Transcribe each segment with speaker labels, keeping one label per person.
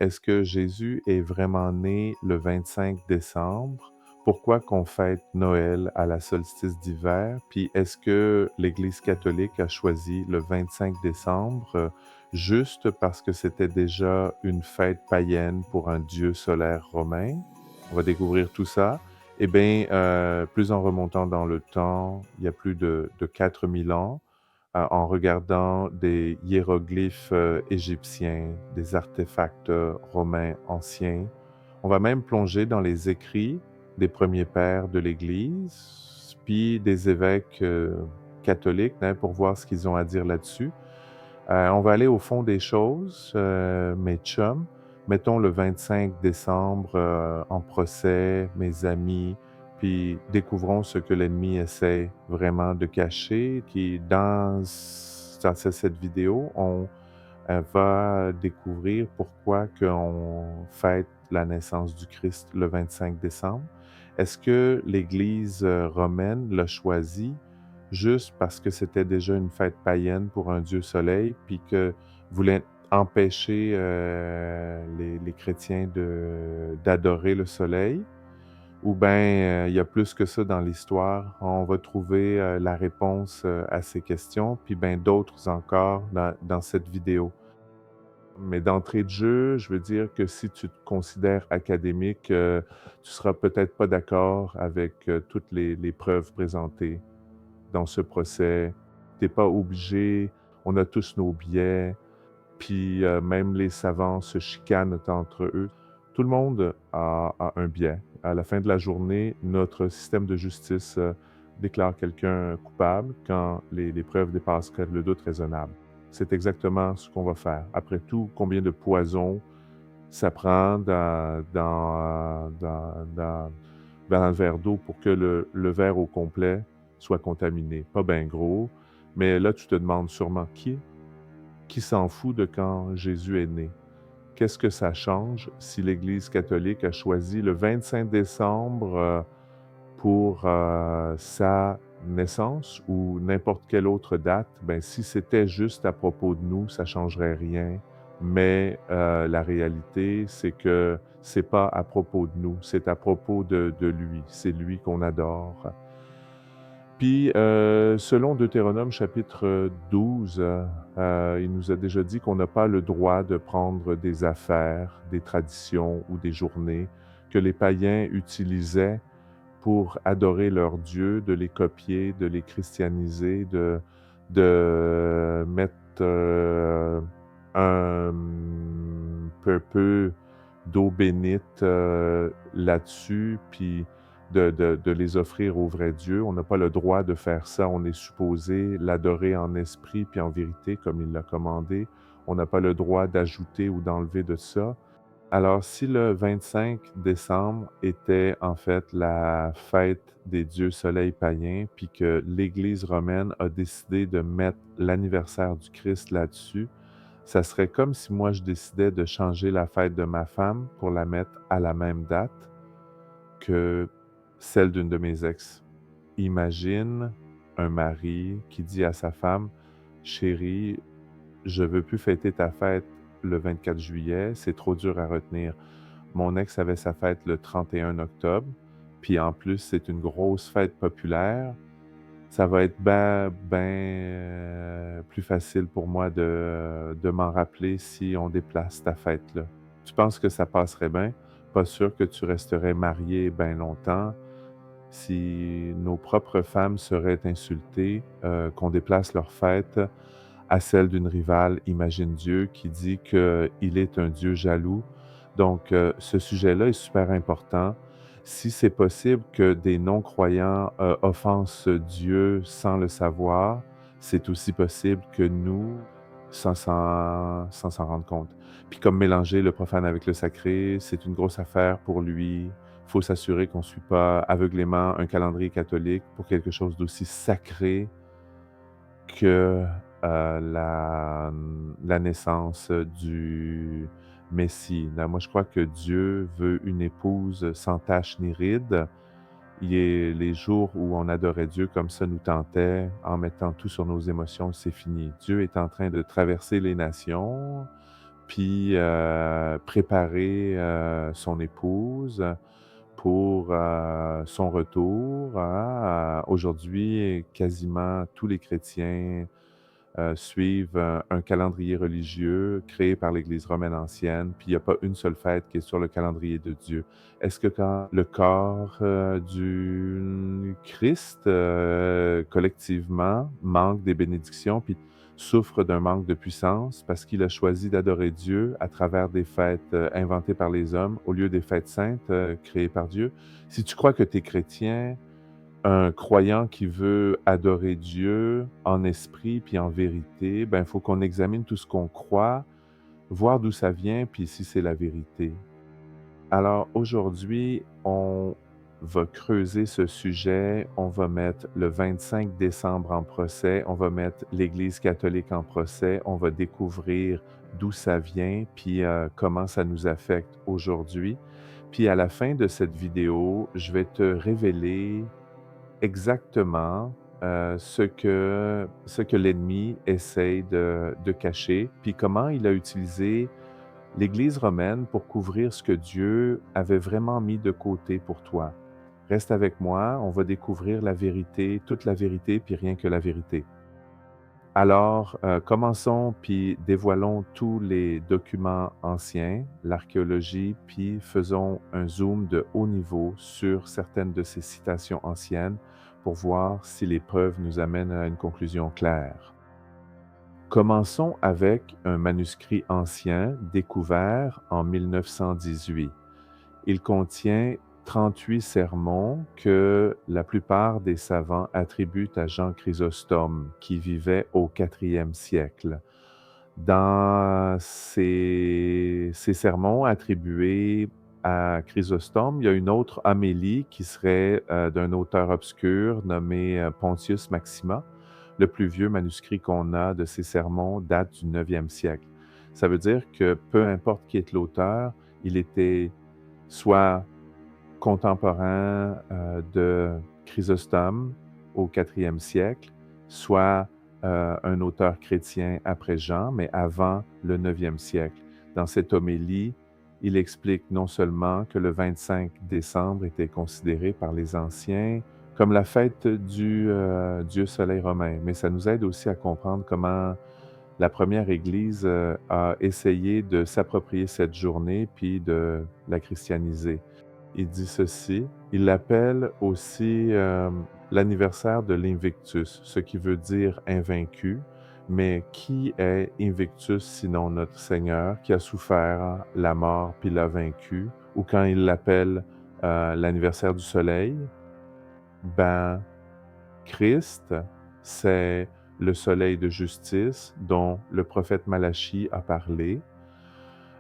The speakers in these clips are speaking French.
Speaker 1: Est-ce que Jésus est vraiment né le 25 décembre? Pourquoi qu'on fête Noël à la solstice d'hiver? Puis est-ce que l'Église catholique a choisi le 25 décembre juste parce que c'était déjà une fête païenne pour un dieu solaire romain? On va découvrir tout ça. Eh bien, plus en remontant dans le temps, il y a plus de 4000 ans, en regardant des hiéroglyphes égyptiens, des artefacts romains anciens. On va même plonger dans les écrits des premiers pères de l'Église, puis des évêques catholiques, hein, pour voir ce qu'ils ont à dire là-dessus. On va aller au fond des choses, mes chums. Mettons le 25 décembre en procès, mes amis, puis découvrons ce que l'ennemi essaie vraiment de cacher, qui dans cette vidéo, on va découvrir pourquoi qu'on fête la naissance du Christ le 25 décembre. Est-ce que l'Église romaine l'a choisi juste parce que c'était déjà une fête païenne pour un dieu soleil, puis que voulait empêcher les chrétiens d'adorer le soleil? Ou bien il y a plus que ça dans l'histoire. On va trouver la réponse à ces questions, puis bien d'autres encore dans cette vidéo. Mais d'entrée de jeu, je veux dire que si tu te considères académique, tu seras peut-être pas d'accord avec toutes les preuves présentées dans ce procès. Tu es pas obligé, on a tous nos biais, puis même les savants se chicanent entre eux. Tout le monde a un biais. À la fin de la journée, notre système de justice déclare quelqu'un coupable quand les preuves dépassent le doute raisonnable. C'est exactement ce qu'on va faire. Après tout, combien de poison ça prend dans le verre d'eau pour que le verre au complet soit contaminé? Pas bien gros, mais là, tu te demandes sûrement qui s'en fout de quand Jésus est né? Qu'est-ce que ça change si l'Église catholique a choisi le 25 décembre pour sa naissance ou n'importe quelle autre date? Ben, si c'était juste à propos de nous, ça changerait rien. Mais la réalité, c'est que c'est pas à propos de nous, c'est à propos de lui. C'est lui qu'on adore. Puis, selon Deutéronome chapitre 12, il nous a déjà dit qu'on n'a pas le droit de prendre des affaires, des traditions ou des journées que les païens utilisaient pour adorer leurs dieux, de les copier, de les christianiser, de mettre un peu d'eau bénite là-dessus, puis de les offrir au vrai Dieu. On n'a pas le droit de faire ça. On est supposé l'adorer en esprit puis en vérité, comme il l'a commandé. On n'a pas le droit d'ajouter ou d'enlever de ça. Alors, si le 25 décembre était en fait la fête des dieux soleil païens, puis que l'Église romaine a décidé de mettre l'anniversaire du Christ là-dessus, ça serait comme si moi je décidais de changer la fête de ma femme pour la mettre à la même date que celle d'une de mes ex. Imagine un mari qui dit à sa femme: «Chérie, je veux plus fêter ta fête le 24 juillet, c'est trop dur à retenir. Mon ex avait sa fête le 31 octobre, puis en plus, c'est une grosse fête populaire. Ça va être plus facile pour moi de m'en rappeler si on déplace ta fête là. Tu penses que ça passerait bien? Pas sûr que tu resterais marié bien longtemps si nos propres femmes seraient insultées, qu'on déplace leur fête à celle d'une rivale, imagine Dieu, qui dit qu'il est un Dieu jaloux. Donc, ce sujet-là est super important. Si c'est possible que des non-croyants offensent Dieu sans le savoir, c'est aussi possible que nous, sans s'en rendre compte. Puis comme mélanger le profane avec le sacré, c'est une grosse affaire pour lui. Il faut s'assurer qu'on ne suit pas aveuglément un calendrier catholique pour quelque chose d'aussi sacré que la naissance du Messie. Là, moi, je crois que Dieu veut une épouse sans tache ni ride. Les jours où on adorait Dieu comme ça nous tentait, en mettant tout sur nos émotions, c'est fini. Dieu est en train de traverser les nations, puis préparer son épouse pour son retour. Aujourd'hui, quasiment tous les chrétiens suivent un calendrier religieux créé par l'Église romaine ancienne, puis il n'y a pas une seule fête qui est sur le calendrier de Dieu. Est-ce que quand le corps du Christ, collectivement, manque des bénédictions, puis souffre d'un manque de puissance parce qu'il a choisi d'adorer Dieu à travers des fêtes inventées par les hommes au lieu des fêtes saintes créées par Dieu? Si tu crois que tu es chrétien, un croyant qui veut adorer Dieu en esprit puis en vérité, ben, il faut qu'on examine tout ce qu'on croit, voir d'où ça vient, puis si c'est la vérité. Alors aujourd'hui, on va creuser ce sujet, on va mettre le 25 décembre en procès, on va mettre l'Église catholique en procès, on va découvrir d'où ça vient, puis comment ça nous affecte aujourd'hui. Puis à la fin de cette vidéo, je vais te révéler exactement, ce que l'ennemi essaye de cacher, puis comment il a utilisé l'Église romaine pour couvrir ce que Dieu avait vraiment mis de côté pour toi. Reste avec moi, on va découvrir la vérité, toute la vérité, puis rien que la vérité. Alors, commençons, puis dévoilons tous les documents anciens, l'archéologie, puis faisons un zoom de haut niveau sur certaines de ces citations anciennes pour voir si les preuves nous amènent à une conclusion claire. Commençons avec un manuscrit ancien découvert en 1918. Il contient 38 sermons que la plupart des savants attribuent à Jean Chrysostome, qui vivait au IVe siècle. Dans ces sermons attribués à Chrysostome, il y a une autre Amélie qui serait d'un auteur obscur nommé Pontius Maxima. Le plus vieux manuscrit qu'on a de ces sermons date du 9e siècle. Ça veut dire que peu importe qui est l'auteur, il était soit contemporain de Chrysostome au IVe siècle, soit un auteur chrétien après Jean, mais avant le 9e siècle. Dans cette homélie, il explique non seulement que le 25 décembre était considéré par les anciens comme la fête du dieu soleil romain, mais ça nous aide aussi à comprendre comment la première Église a essayé de s'approprier cette journée puis de la christianiser. Il dit ceci, il l'appelle aussi l'anniversaire de l'Invictus, ce qui veut dire invaincu, mais qui est Invictus sinon notre Seigneur qui a souffert la mort puis l'a vaincu, ou quand il l'appelle l'anniversaire du soleil, ben Christ, c'est le soleil de justice dont le prophète Malachie a parlé.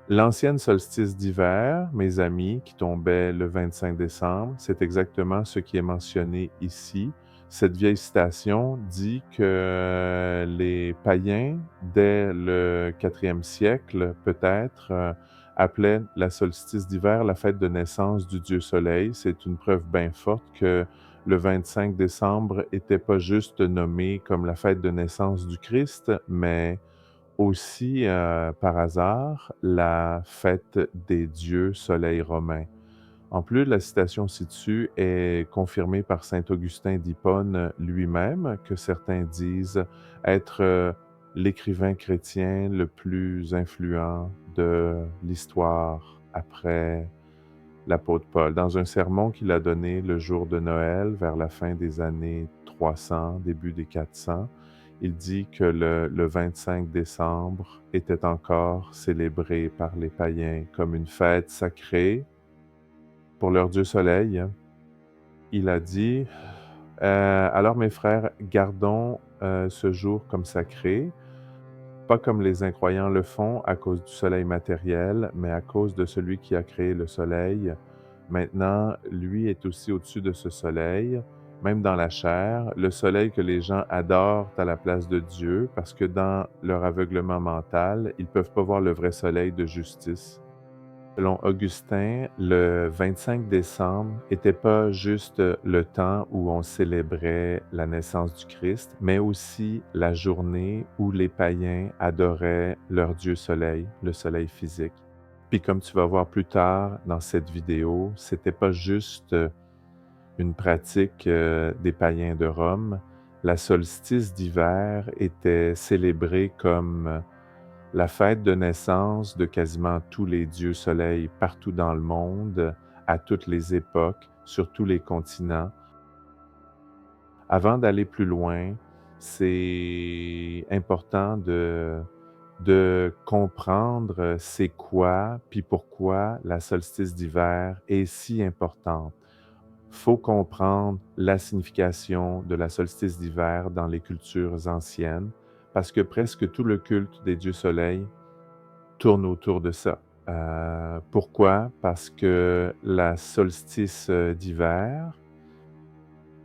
Speaker 1: L'ancienne solstice d'hiver, mes amis, qui tombait le 25 décembre, c'est exactement ce qui est mentionné ici. Cette vieille citation dit que les païens, dès le 4e siècle peut-être, appelaient la solstice d'hiver la fête de naissance du dieu soleil. C'est une preuve bien forte que le 25 décembre n'était pas juste nommé comme la fête de naissance du Christ, mais aussi, par hasard, la fête des dieux soleil romain. En plus, la citation ci-dessus est confirmée par saint Augustin d'Hippone lui-même, que certains disent être l'écrivain chrétien le plus influent de l'histoire après l'apôtre Paul. Dans un sermon qu'il a donné le jour de Noël, vers la fin des années 300, début des 400, il dit que le 25 décembre était encore célébré par les païens comme une fête sacrée pour leur dieu soleil. Il a dit alors mes frères, gardons ce jour comme sacré, pas comme les incroyants le font à cause du soleil matériel, mais à cause de celui qui a créé le soleil. Maintenant, lui est aussi au-dessus de ce soleil, même dans la chair, le soleil que les gens adorent à la place de Dieu, parce que dans leur aveuglement mental, ils ne peuvent pas voir le vrai soleil de justice. Selon Augustin, le 25 décembre était pas juste le temps où on célébrait la naissance du Christ, mais aussi la journée où les païens adoraient leur dieu soleil, le soleil physique. Puis comme tu vas voir plus tard dans cette vidéo, c'était pas juste une pratique des païens de Rome. La solstice d'hiver était célébrée comme la fête de naissance de quasiment tous les dieux soleils partout dans le monde, à toutes les époques, sur tous les continents. Avant d'aller plus loin, c'est important de comprendre c'est quoi, puis pourquoi la solstice d'hiver est si importante. Faut comprendre la signification de la solstice d'hiver dans les cultures anciennes, parce que presque tout le culte des dieux soleils tourne autour de ça. Pourquoi? Parce que la solstice, d'hiver,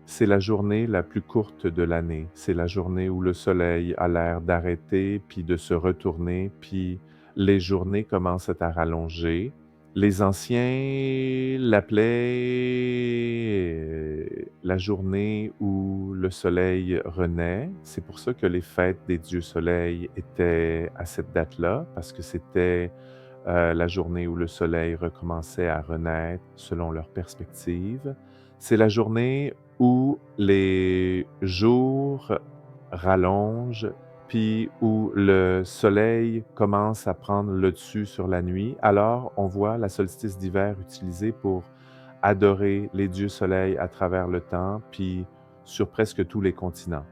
Speaker 1: c'est la journée la plus courte de l'année. C'est la journée où le soleil a l'air d'arrêter, puis de se retourner, puis les journées commencent à rallonger. Les anciens l'appelaient, la journée où le soleil renaît. C'est pour ça que les fêtes des dieux soleils étaient à cette date-là, parce que c'était, la journée où le soleil recommençait à renaître selon leur perspective. C'est la journée où les jours rallongent, puis où le soleil commence à prendre le dessus sur la nuit. Alors, on voit la solstice d'hiver utilisée pour adorer les dieux soleils à travers le temps, puis sur presque tous les continents.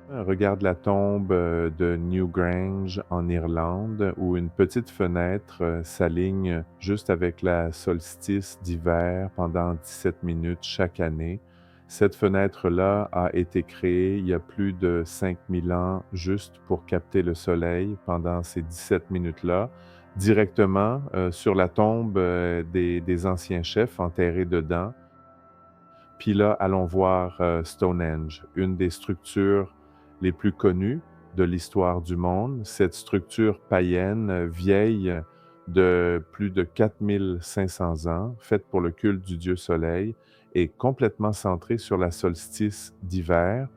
Speaker 1: Regarde la tombe de Newgrange en Irlande, où une petite fenêtre s'aligne juste avec la solstice d'hiver pendant 17 minutes chaque année. Cette fenêtre-là a été créée il y a plus de 5000 ans juste pour capter le soleil pendant ces 17 minutes-là, directement sur la tombe des anciens chefs enterrés dedans. Puis là, allons voir Stonehenge, une des structures les plus connues de l'histoire du monde. Cette structure païenne, vieille de plus de 4500 ans, faite pour le culte du dieu soleil, est complètement centrée sur la solstice d'hiver.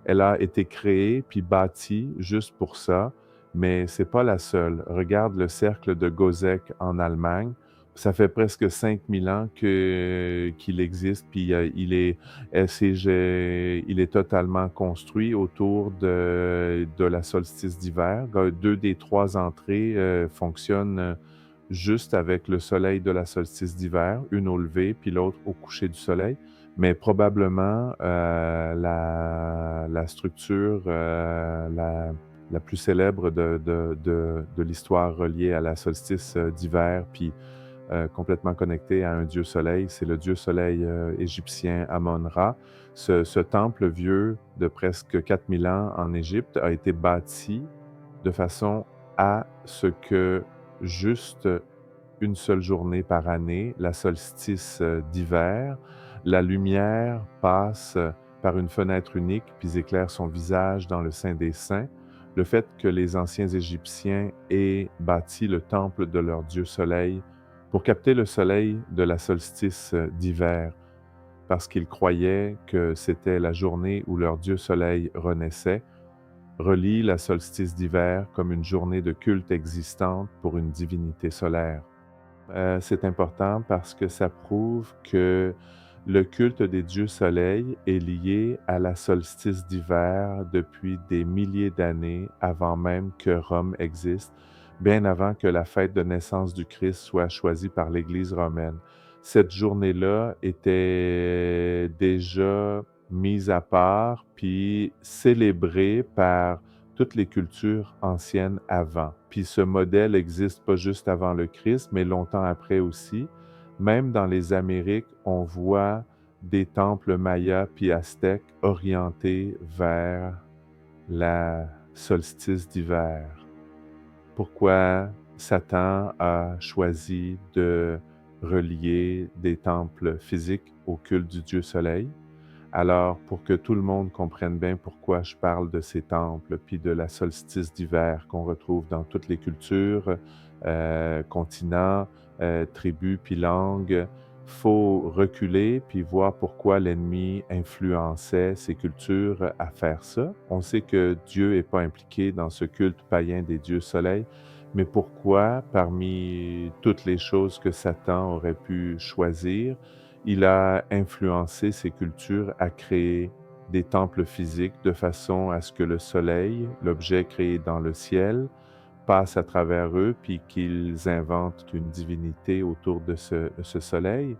Speaker 1: Elle a été créée puis bâtie juste pour ça, mais c'est pas la seule. Regarde le cercle de Goseck en Allemagne. Ça fait presque 5000 ans qu'il existe, puis il est totalement construit autour de la solstice d'hiver. Deux des trois entrées fonctionnent juste avec le soleil de la solstice d'hiver, une au lever, puis l'autre au coucher du soleil. Mais probablement la structure la plus célèbre de l'histoire reliée à la solstice d'hiver, puis complètement connecté à un dieu soleil, c'est le dieu soleil égyptien Amon-Ra. Ce temple vieux de presque 4000 ans en Égypte a été bâti de façon à ce que juste une seule journée par année, la solstice d'hiver, la lumière passe par une fenêtre unique puis éclaire son visage dans le Saint des Saints. Le fait que les anciens Égyptiens aient bâti le temple de leur dieu soleil pour capter le soleil de la solstice d'hiver, parce qu'ils croyaient que c'était la journée où leur dieu soleil renaissait, relie la solstice d'hiver comme une journée de culte existante pour une divinité solaire. C'est important parce que ça prouve que le culte des dieux soleils est lié à la solstice d'hiver depuis des milliers d'années avant même que Rome existe, bien avant que la fête de naissance du Christ soit choisie par l'Église romaine. Cette journée-là était déjà mise à part puis célébrée par toutes les cultures anciennes avant. Puis ce modèle existe pas juste avant le Christ, mais longtemps après aussi. Même dans les Amériques, on voit des temples mayas puis aztèques orientés vers la solstice d'hiver. Pourquoi Satan a choisi de relier des temples physiques au culte du dieu soleil? Alors, pour que tout le monde comprenne bien pourquoi je parle de ces temples, puis de la solstice d'hiver qu'on retrouve dans toutes les cultures, continents, tribus puis langues. Faut reculer puis voir pourquoi l'ennemi influençait ces cultures à faire ça. On sait que Dieu n'est pas impliqué dans ce culte païen des dieux soleil, mais pourquoi, parmi toutes les choses que Satan aurait pu choisir, il a influencé ces cultures à créer des temples physiques de façon à ce que le soleil, l'objet créé dans le ciel, passe à travers eux, puis qu'ils inventent une divinité autour de ce soleil.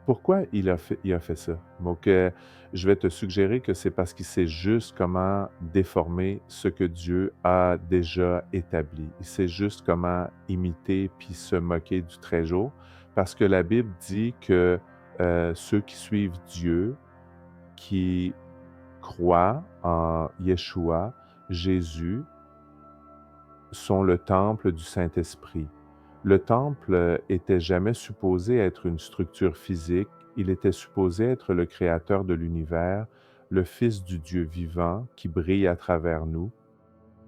Speaker 1: Pourquoi il a fait ça? Donc, je vais te suggérer que c'est parce qu'il sait juste comment déformer ce que Dieu a déjà établi. Il sait juste comment imiter puis se moquer du Très-Haut, parce que la Bible dit que ceux qui suivent Dieu, qui croient en Yeshua, Jésus, sont le temple du Saint-Esprit. Le temple était jamais supposé être une structure physique, il était supposé être le créateur de l'univers, le Fils du Dieu vivant qui brille à travers nous.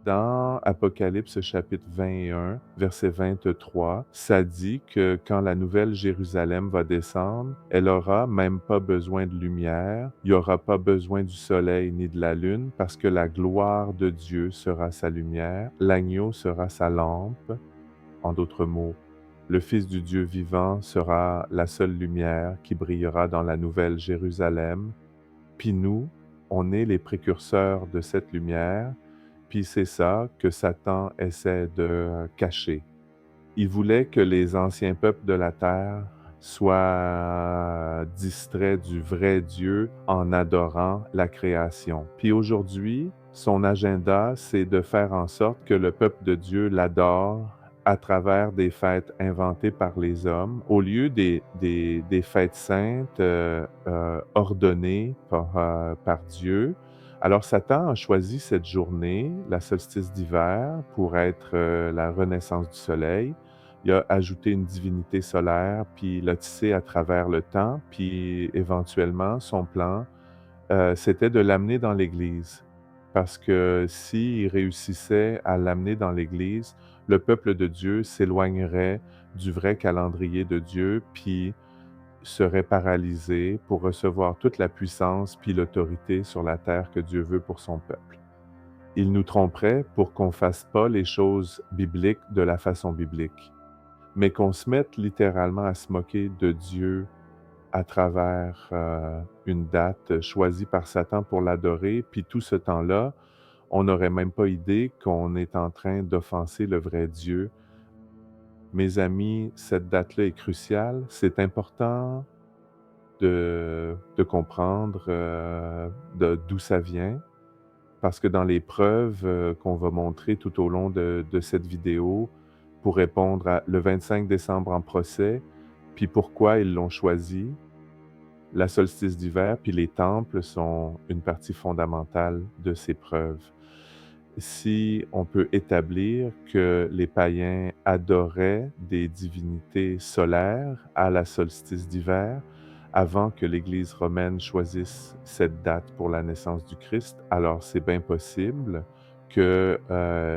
Speaker 1: Dans Apocalypse chapitre 21, verset 23, ça dit que quand la nouvelle Jérusalem va descendre, elle aura même pas besoin de lumière, il n'y aura pas besoin du soleil ni de la lune, parce que la gloire de Dieu sera sa lumière, l'agneau sera sa lampe. En d'autres mots, le Fils du Dieu vivant sera la seule lumière qui brillera dans la nouvelle Jérusalem. Puis nous, on est les précurseurs de cette lumière, puis c'est ça que Satan essaie de cacher. Il voulait que les anciens peuples de la terre soient distraits du vrai Dieu en adorant la création. Puis aujourd'hui, son agenda, c'est de faire en sorte que le peuple de Dieu l'adore à travers des fêtes inventées par les hommes, au lieu des fêtes saintes ordonnées par Dieu. Alors Satan a choisi cette journée, la solstice d'hiver, pour être la renaissance du soleil. Il a ajouté une divinité solaire, puis il l'a tissé à travers le temps, puis éventuellement, son plan, c'était de l'amener dans l'Église. Parce que s'il réussissait à l'amener dans l'Église, le peuple de Dieu s'éloignerait du vrai calendrier de Dieu, puis serait paralysé pour recevoir toute la puissance puis l'autorité sur la terre que Dieu veut pour son peuple. Il nous tromperait pour qu'on fasse pas les choses bibliques de la façon biblique, mais qu'on se mette littéralement à se moquer de Dieu à travers une date choisie par Satan pour l'adorer, puis tout ce temps-là, on n'aurait même pas idée qu'on est en train d'offenser le vrai Dieu. Mes amis, cette date-là est cruciale. C'est important de comprendre d'où ça vient, parce que dans les preuves qu'on va montrer tout au long de cette vidéo, pour répondre à le 25 décembre en procès, puis pourquoi ils l'ont choisi, la solstice d'hiver, puis les temples sont une partie fondamentale de ces preuves. Si on peut établir que les païens adoraient des divinités solaires à la solstice d'hiver, avant que l'Église romaine choisisse cette date pour la naissance du Christ, alors c'est bien possible que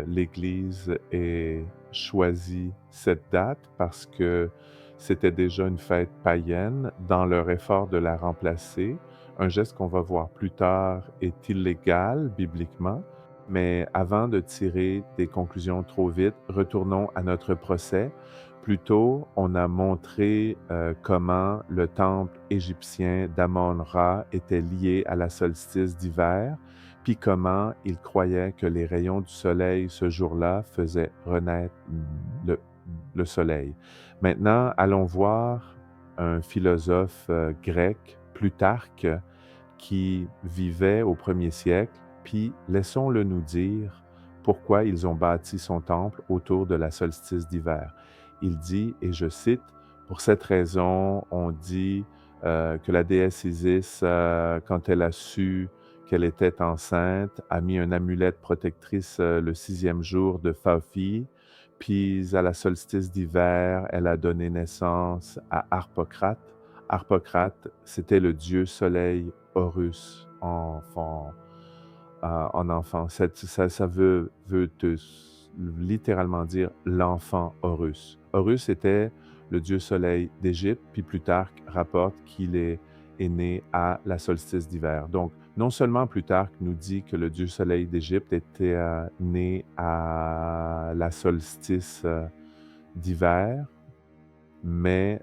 Speaker 1: l'Église ait choisi cette date parce que c'était déjà une fête païenne dans leur effort de la remplacer. Un geste qu'on va voir plus tard est illégal bibliquement, mais avant de tirer des conclusions trop vite, retournons à notre procès. Plus tôt, on a montré comment le temple égyptien d'Amon-Ra était lié à la solstice d'hiver, puis comment il croyait que les rayons du soleil ce jour-là faisaient renaître le soleil. Maintenant, allons voir un philosophe grec, Plutarque, qui vivait au 1er siècle, puis laissons-le nous dire pourquoi ils ont bâti son temple autour de la solstice d'hiver. Il dit, et je cite, pour cette raison, on dit que la déesse Isis, quand elle a su qu'elle était enceinte, a mis une amulette protectrice le 6e jour de Phauphi, puis à la solstice d'hiver, elle a donné naissance à Harpocrate. Harpocrate, c'était le dieu soleil Horus en enfant. Ça veut littéralement dire l'enfant Horus. Horus était le dieu soleil d'Égypte, puis Plutarque rapporte qu'il est né à la solstice d'hiver. Donc, non seulement Plutarque nous dit que le dieu soleil d'Égypte était né à la solstice d'hiver, mais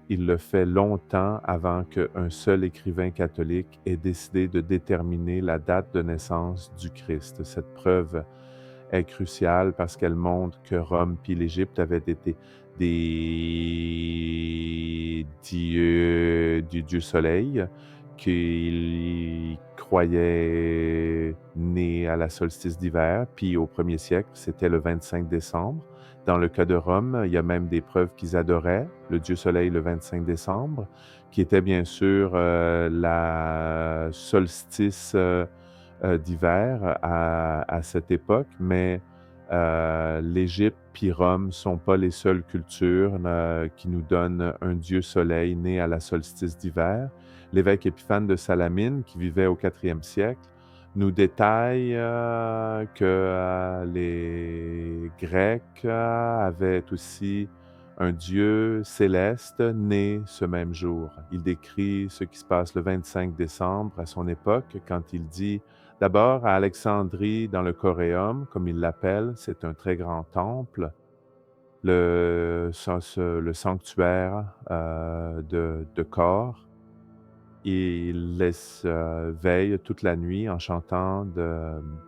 Speaker 1: il le fait longtemps avant qu'un seul écrivain catholique ait décidé de déterminer la date de naissance du Christ. Cette preuve est cruciale parce qu'elle montre que Rome puis l'Égypte avaient été des dieux du dieu soleil qu'ils croyaient nés à la solstice d'hiver, puis au 1er siècle, c'était le 25 décembre. Dans le cas de Rome, il y a même des preuves qu'ils adoraient le dieu soleil le 25 décembre, qui était bien sûr la solstice d'hiver à cette époque, mais l'Égypte puis Rome ne sont pas les seules cultures qui nous donnent un dieu soleil né à la solstice d'hiver. L'évêque Épiphane de Salamine, qui vivait au 4e siècle, nous détaille que les Grecs avaient aussi un dieu céleste né ce même jour. Il décrit ce qui se passe le 25 décembre à son époque quand il dit d'abord à Alexandrie dans le Coréum, comme il l'appelle, c'est un très grand temple, le sanctuaire de corps. Il laisse veille toute la nuit en chantant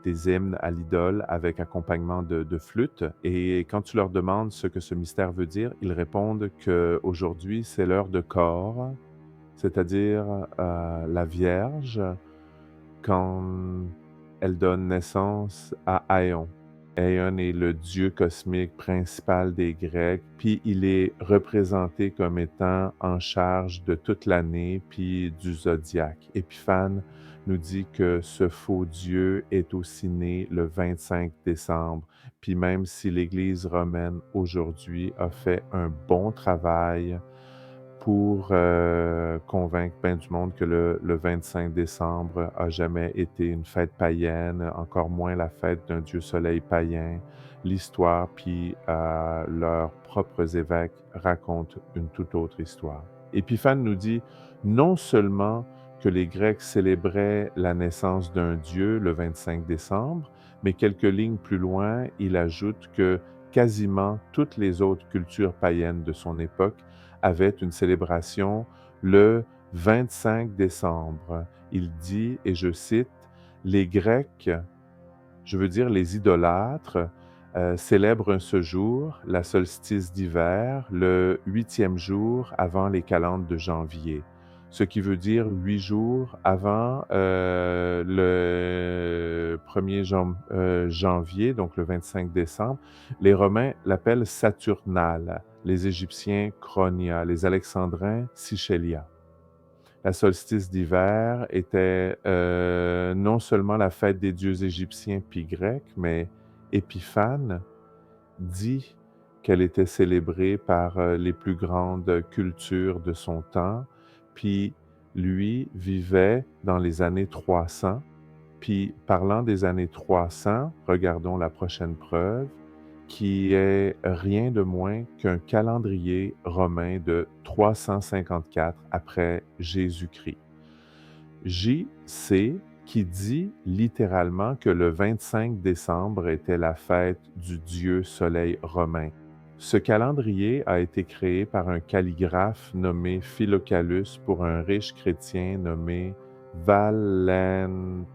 Speaker 1: des hymnes à l'idole avec accompagnement de flûte. Et quand tu leur demandes ce que ce mystère veut dire, ils répondent qu'aujourd'hui, c'est l'heure de corps, c'est-à-dire la Vierge, quand elle donne naissance à Aion. Aion est le dieu cosmique principal des Grecs, puis il est représenté comme étant en charge de toute l'année, puis du zodiaque. Épiphane nous dit que ce faux dieu est aussi né le 25 décembre, puis même si l'Église romaine aujourd'hui a fait un bon travail pour convaincre bien du monde que le 25 décembre a jamais été une fête païenne, encore moins la fête d'un dieu soleil païen. L'histoire, puis leurs propres évêques racontent une toute autre histoire. Épiphane nous dit non seulement que les Grecs célébraient la naissance d'un dieu le 25 décembre, mais quelques lignes plus loin, il ajoute que quasiment toutes les autres cultures païennes de son époque avait une célébration le 25 décembre. Il dit, et je cite, les Grecs, je veux dire les idolâtres, célèbrent ce jour, la solstice d'hiver, le 8e jour avant les calendes de janvier. Ce qui veut dire 8 jours avant le 1er janvier, donc le 25 décembre. Les Romains l'appellent Saturnale, les Égyptiens Chronia, les Alexandrins Sychélia. La solstice d'hiver était non seulement la fête des dieux égyptiens puis grecs, mais Épiphane dit qu'elle était célébrée par les plus grandes cultures de son temps, puis lui vivait dans les années 300. Puis parlant des années 300, regardons la prochaine preuve, qui est rien de moins qu'un calendrier romain de 354 après Jésus-Christ. J.C. qui dit littéralement que le 25 décembre était la fête du dieu soleil romain. Ce calendrier a été créé par un calligraphe nommé Philocalus pour un riche chrétien nommé Valentinas.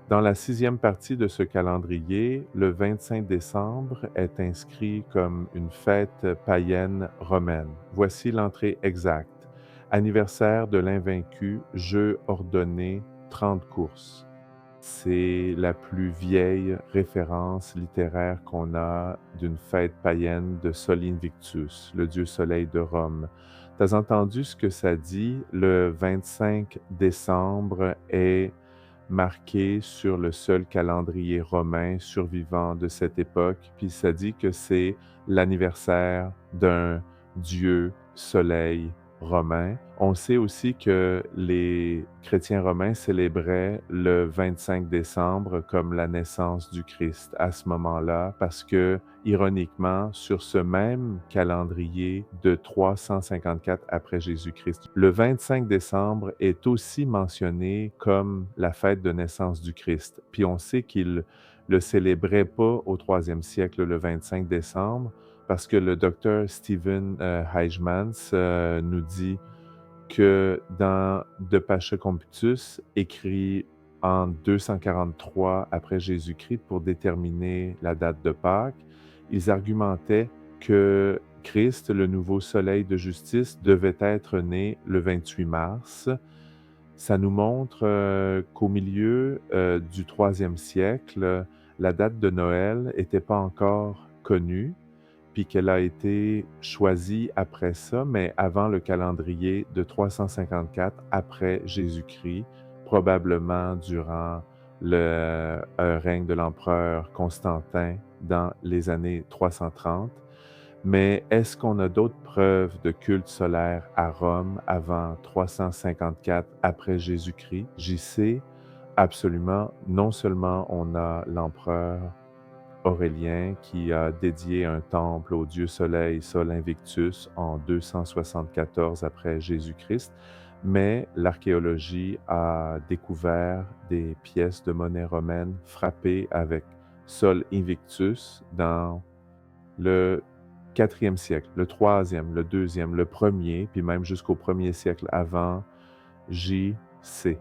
Speaker 1: Dans la 6e partie de ce calendrier, le 25 décembre est inscrit comme une fête païenne romaine. Voici l'entrée exacte. Anniversaire de l'invaincu, jeu ordonné, 30 courses. C'est la plus vieille référence littéraire qu'on a d'une fête païenne de Sol Invictus, le dieu soleil de Rome. T'as entendu ce que ça dit? Le 25 décembre est marqué sur le seul calendrier romain survivant de cette époque, puis ça dit que c'est l'anniversaire d'un dieu soleil romain. On sait aussi que les chrétiens romains célébraient le 25 décembre comme la naissance du Christ à ce moment-là, parce que, ironiquement, sur ce même calendrier de 354 après Jésus-Christ, le 25 décembre est aussi mentionné comme la fête de naissance du Christ. Puis on sait qu'il le célébrait pas au troisième siècle, le 25 décembre, parce que le docteur Stephen Heijmans nous dit que dans De Pache-Comptus, écrit en 243 après Jésus-Christ pour déterminer la date de Pâques, ils argumentaient que Christ, le nouveau soleil de justice, devait être né le 28 mars. Ça nous montre qu'au milieu du troisième siècle, la date de Noël n'était pas encore connue, puis qu'elle a été choisie après ça, mais avant le calendrier de 354 après Jésus-Christ, probablement durant le règne de l'empereur Constantin dans les années 330. Mais est-ce qu'on a d'autres preuves de culte solaire à Rome avant 354 après Jésus-Christ? J'y sais absolument. Non seulement on a l'empereur Aurélien qui a dédié un temple au dieu soleil Sol Invictus en 274 après Jésus-Christ, mais l'archéologie a découvert des pièces de monnaie romaine frappées avec Sol Invictus dans le 4e siècle, le 3e, le 2e, le 1er, puis même jusqu'au 1er siècle avant J.C.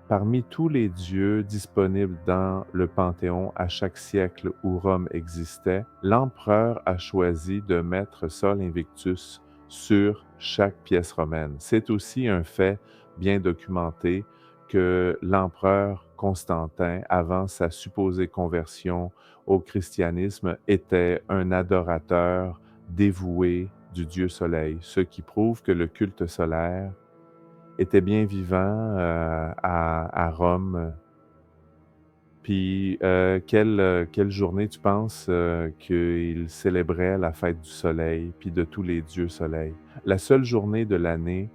Speaker 1: Parmi tous les dieux disponibles dans le Panthéon à chaque siècle où Rome existait, l'empereur a choisi de mettre Sol Invictus sur chaque pièce romaine. C'est aussi un fait bien documenté que l'empereur Constantin, avant sa supposée conversion au christianisme, était un adorateur dévoué du dieu soleil, ce qui prouve que le culte solaire était bien vivant à Rome. Puis, quelle journée tu penses qu'il célébrait la fête du soleil, puis de tous les dieux soleil? La seule journée de l'année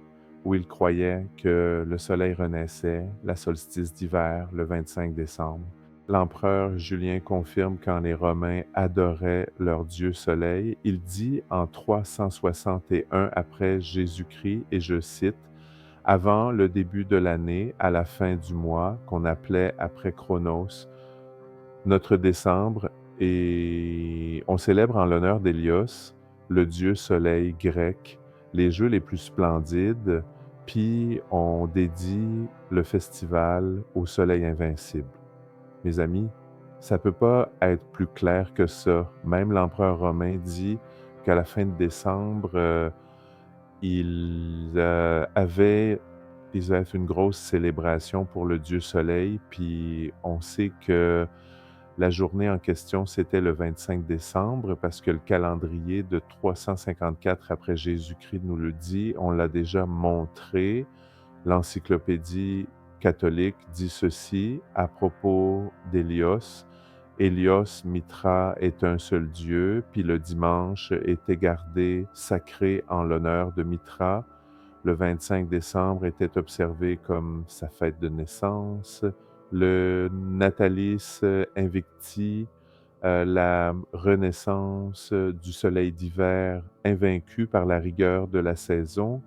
Speaker 1: où il croyait que le soleil renaissait, la solstice d'hiver, le 25 décembre. L'empereur Julien confirme quand les Romains adoraient leur dieu soleil. Il dit en 361 après Jésus-Christ, et je cite, avant le début de l'année, à la fin du mois, qu'on appelait après Chronos, notre décembre, et on célèbre en l'honneur d'Hélios, le dieu soleil grec, les jeux les plus splendides, puis on dédie le festival au soleil invincible. Mes amis, ça peut pas être plus clair que ça. Même l'empereur romain dit qu'à la fin de décembre, ils avaient fait une grosse célébration pour le dieu soleil, puis on sait que la journée en question, c'était le 25 décembre parce que le calendrier de 354 après Jésus-Christ nous le dit, on l'a déjà montré. L'encyclopédie catholique dit ceci à propos d'Hélios. Hélios, Mithra, est un seul Dieu, puis le dimanche était gardé sacré en l'honneur de Mithra. Le 25 décembre était observé comme sa fête de naissance. Le Natalis Invicti, la renaissance du soleil d'hiver invaincu par la rigueur de la saison.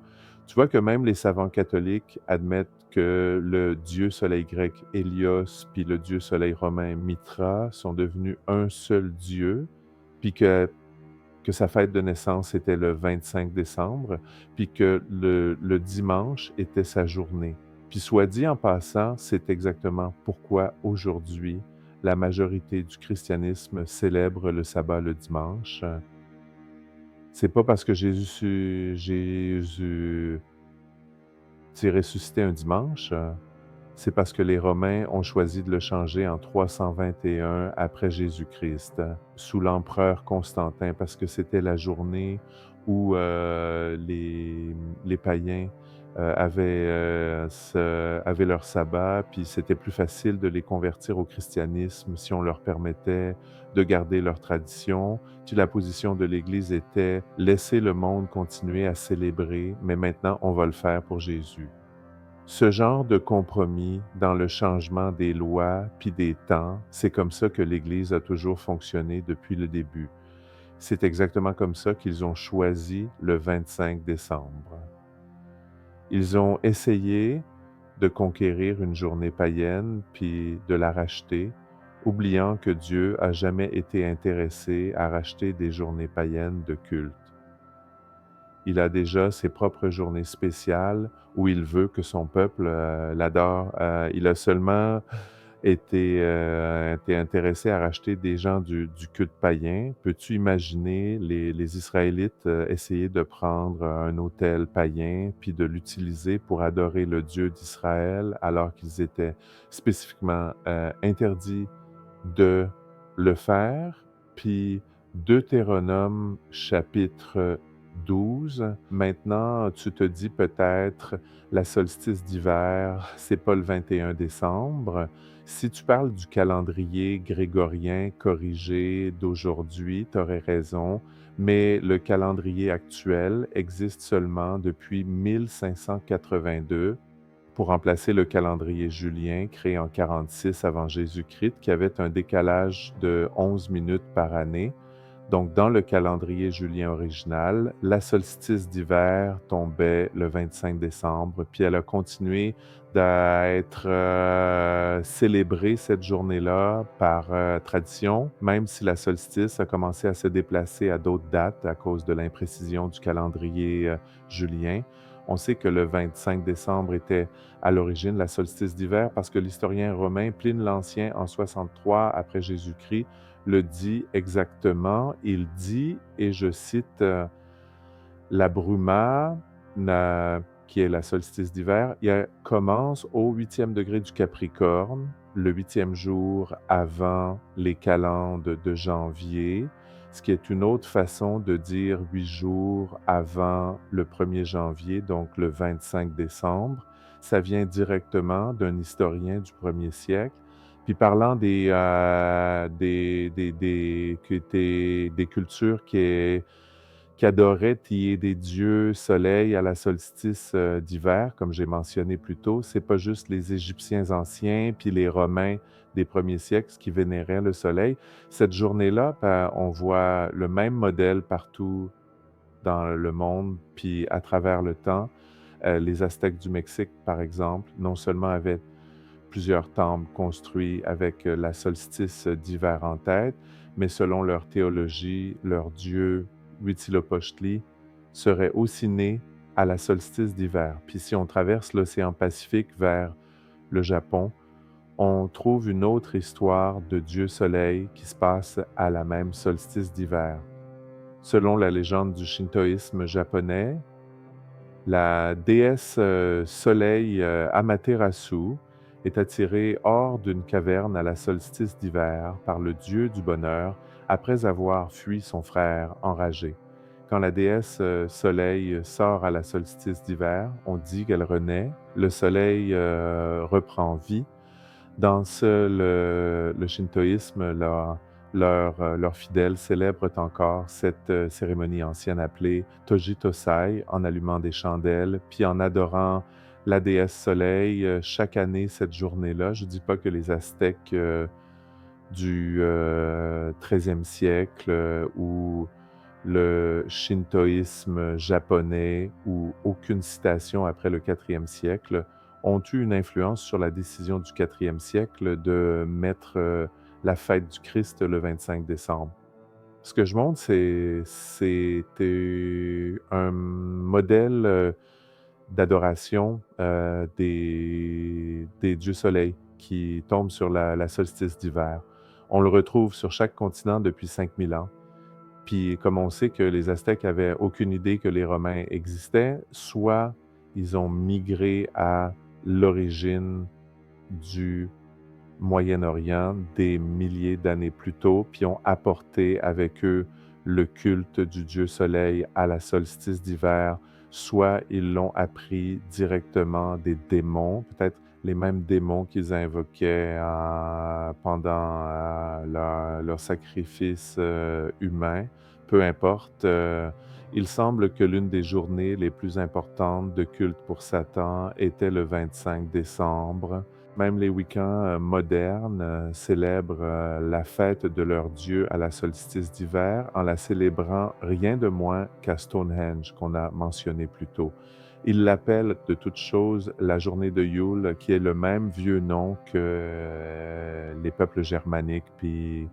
Speaker 1: Tu vois que même les savants catholiques admettent que le dieu soleil grec Hélios puis le dieu soleil romain Mithra sont devenus un seul dieu, puis que sa fête de naissance était le 25 décembre, puis que le dimanche était sa journée. Puis soit dit en passant, c'est exactement pourquoi aujourd'hui, la majorité du christianisme célèbre le sabbat le dimanche. C'est pas parce que Jésus s'est ressuscité un dimanche, c'est parce que les Romains ont choisi de le changer en 321 après Jésus-Christ, sous l'empereur Constantin, parce que c'était la journée où les païens avaient leur sabbat, puis c'était plus facile de les convertir au christianisme si on leur permettait de garder leurs traditions. Puis la position de l'Église était: laisser le monde continuer à célébrer, mais maintenant on va le faire pour Jésus. Ce genre de compromis dans le changement des lois puis des temps, c'est comme ça que l'Église a toujours fonctionné depuis le début. C'est exactement comme ça qu'ils ont choisi le 25 décembre. Ils ont essayé de conquérir une journée païenne puis de la racheter, oubliant que Dieu a jamais été intéressé à racheter des journées païennes de culte. Il a déjà ses propres journées spéciales où il veut que son peuple l'adore. Il a seulement été intéressé à racheter des gens du culte païen. Peux-tu imaginer les Israélites essayer de prendre un autel païen puis de l'utiliser pour adorer le Dieu d'Israël alors qu'ils étaient spécifiquement interdits de le faire? Puis Deutéronome chapitre 12. Maintenant, tu te dis peut-être la solstice d'hiver, c'est pas le 21 décembre. Si tu parles du calendrier grégorien corrigé d'aujourd'hui, tu aurais raison, mais le calendrier actuel existe seulement depuis 1582 pour remplacer le calendrier julien créé en 46 avant Jésus-Christ, qui avait un décalage de 11 minutes par année. Donc, dans le calendrier julien original, la solstice d'hiver tombait le 25 décembre, puis elle a continué d'être célébrée cette journée-là par tradition, même si la solstice a commencé à se déplacer à d'autres dates à cause de l'imprécision du calendrier julien. On sait que le 25 décembre était à l'origine la solstice d'hiver parce que l'historien romain Pline l'Ancien, en 63 après Jésus-Christ, le dit exactement. Il dit, et je cite, la bruma, qui est la solstice d'hiver, elle commence au 8e degré du Capricorne, le 8e jour avant les calendes de janvier, ce qui est une autre façon de dire 8 jours avant le 1er janvier, donc le 25 décembre. Ça vient directement d'un historien du 1er siècle. Puis parlant des cultures qui adoraient tier des dieux soleil à la solstice d'hiver, comme j'ai mentionné plus tôt, c'est pas juste les Égyptiens anciens puis les Romains des premiers siècles qui vénéraient le soleil. Cette journée-là, on voit le même modèle partout dans le monde puis à travers le temps. Les Aztèques du Mexique, par exemple, non seulement avaient plusieurs temples construits avec la solstice d'hiver en tête, mais selon leur théologie, leur dieu Huitzilopochtli serait aussi né à la solstice d'hiver. Puis si on traverse l'océan Pacifique vers le Japon, on trouve une autre histoire de Dieu Soleil qui se passe à la même solstice d'hiver. Selon la légende du shintoïsme japonais, la déesse Soleil Amaterasu est attirée hors d'une caverne à la solstice d'hiver par le dieu du bonheur après avoir fui son frère enragé. Quand la déesse Soleil sort à la solstice d'hiver, on dit qu'elle renaît, le soleil reprend vie. Dans le shintoïsme, leurs fidèles célèbrent encore cette cérémonie ancienne appelée Toji Tosai, en allumant des chandelles, puis en adorant la déesse Soleil chaque année cette journée-là. Je ne dis pas que les Aztèques du 13e siècle ou le shintoïsme japonais ou aucune citation après le 4e siècle ont eu une influence sur la décision du 4e siècle de mettre la fête du Christ le 25 décembre. Ce que je montre, c'est un modèle d'adoration des dieux soleils qui tombent sur la solstice d'hiver. On le retrouve sur chaque continent depuis 5000 ans. Puis comme on sait que les Aztèques avaient aucune idée que les Romains existaient, soit ils ont migré à l'origine du Moyen-Orient des milliers d'années plus tôt, puis ont apporté avec eux le culte du dieu soleil à la solstice d'hiver soit ils l'ont appris directement des démons, peut-être les mêmes démons qu'ils invoquaient pendant leur sacrifice humain, peu importe. Il semble que l'une des journées les plus importantes de culte pour Satan était le 25 décembre. Même les Wiccans modernes célèbrent la fête de leur dieu à la solstice d'hiver en la célébrant rien de moins qu'à Stonehenge, qu'on a mentionné plus tôt. Ils l'appellent de toute chose la journée de Yule, qui est le même vieux nom que les peuples germaniques, puis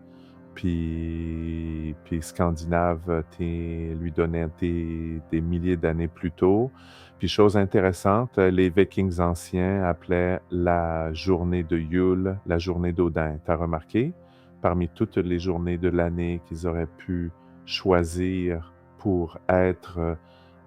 Speaker 1: scandinaves lui donnaient des milliers d'années plus tôt. Puis chose intéressante, les Vikings anciens appelaient la journée de Yule la journée d'Odin. T'as remarqué? Parmi toutes les journées de l'année qu'ils auraient pu choisir pour être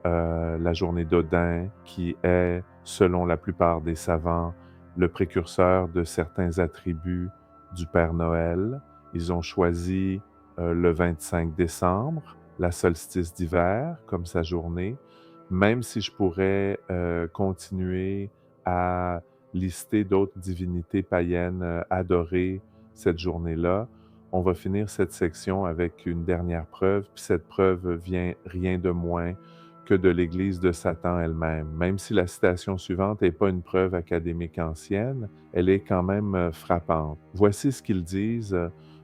Speaker 1: la journée d'Odin, qui est, selon la plupart des savants, le précurseur de certains attributs du Père Noël. Ils ont choisi le 25 décembre, la solstice d'hiver, comme sa journée, même si je pourrais continuer à lister d'autres divinités païennes adorées cette journée-là. On va finir cette section avec une dernière preuve, puis cette preuve vient rien de moins que de l'Église de Satan elle-même. Même si la citation suivante n'est pas une preuve académique ancienne, elle est quand même frappante. Voici ce qu'ils disent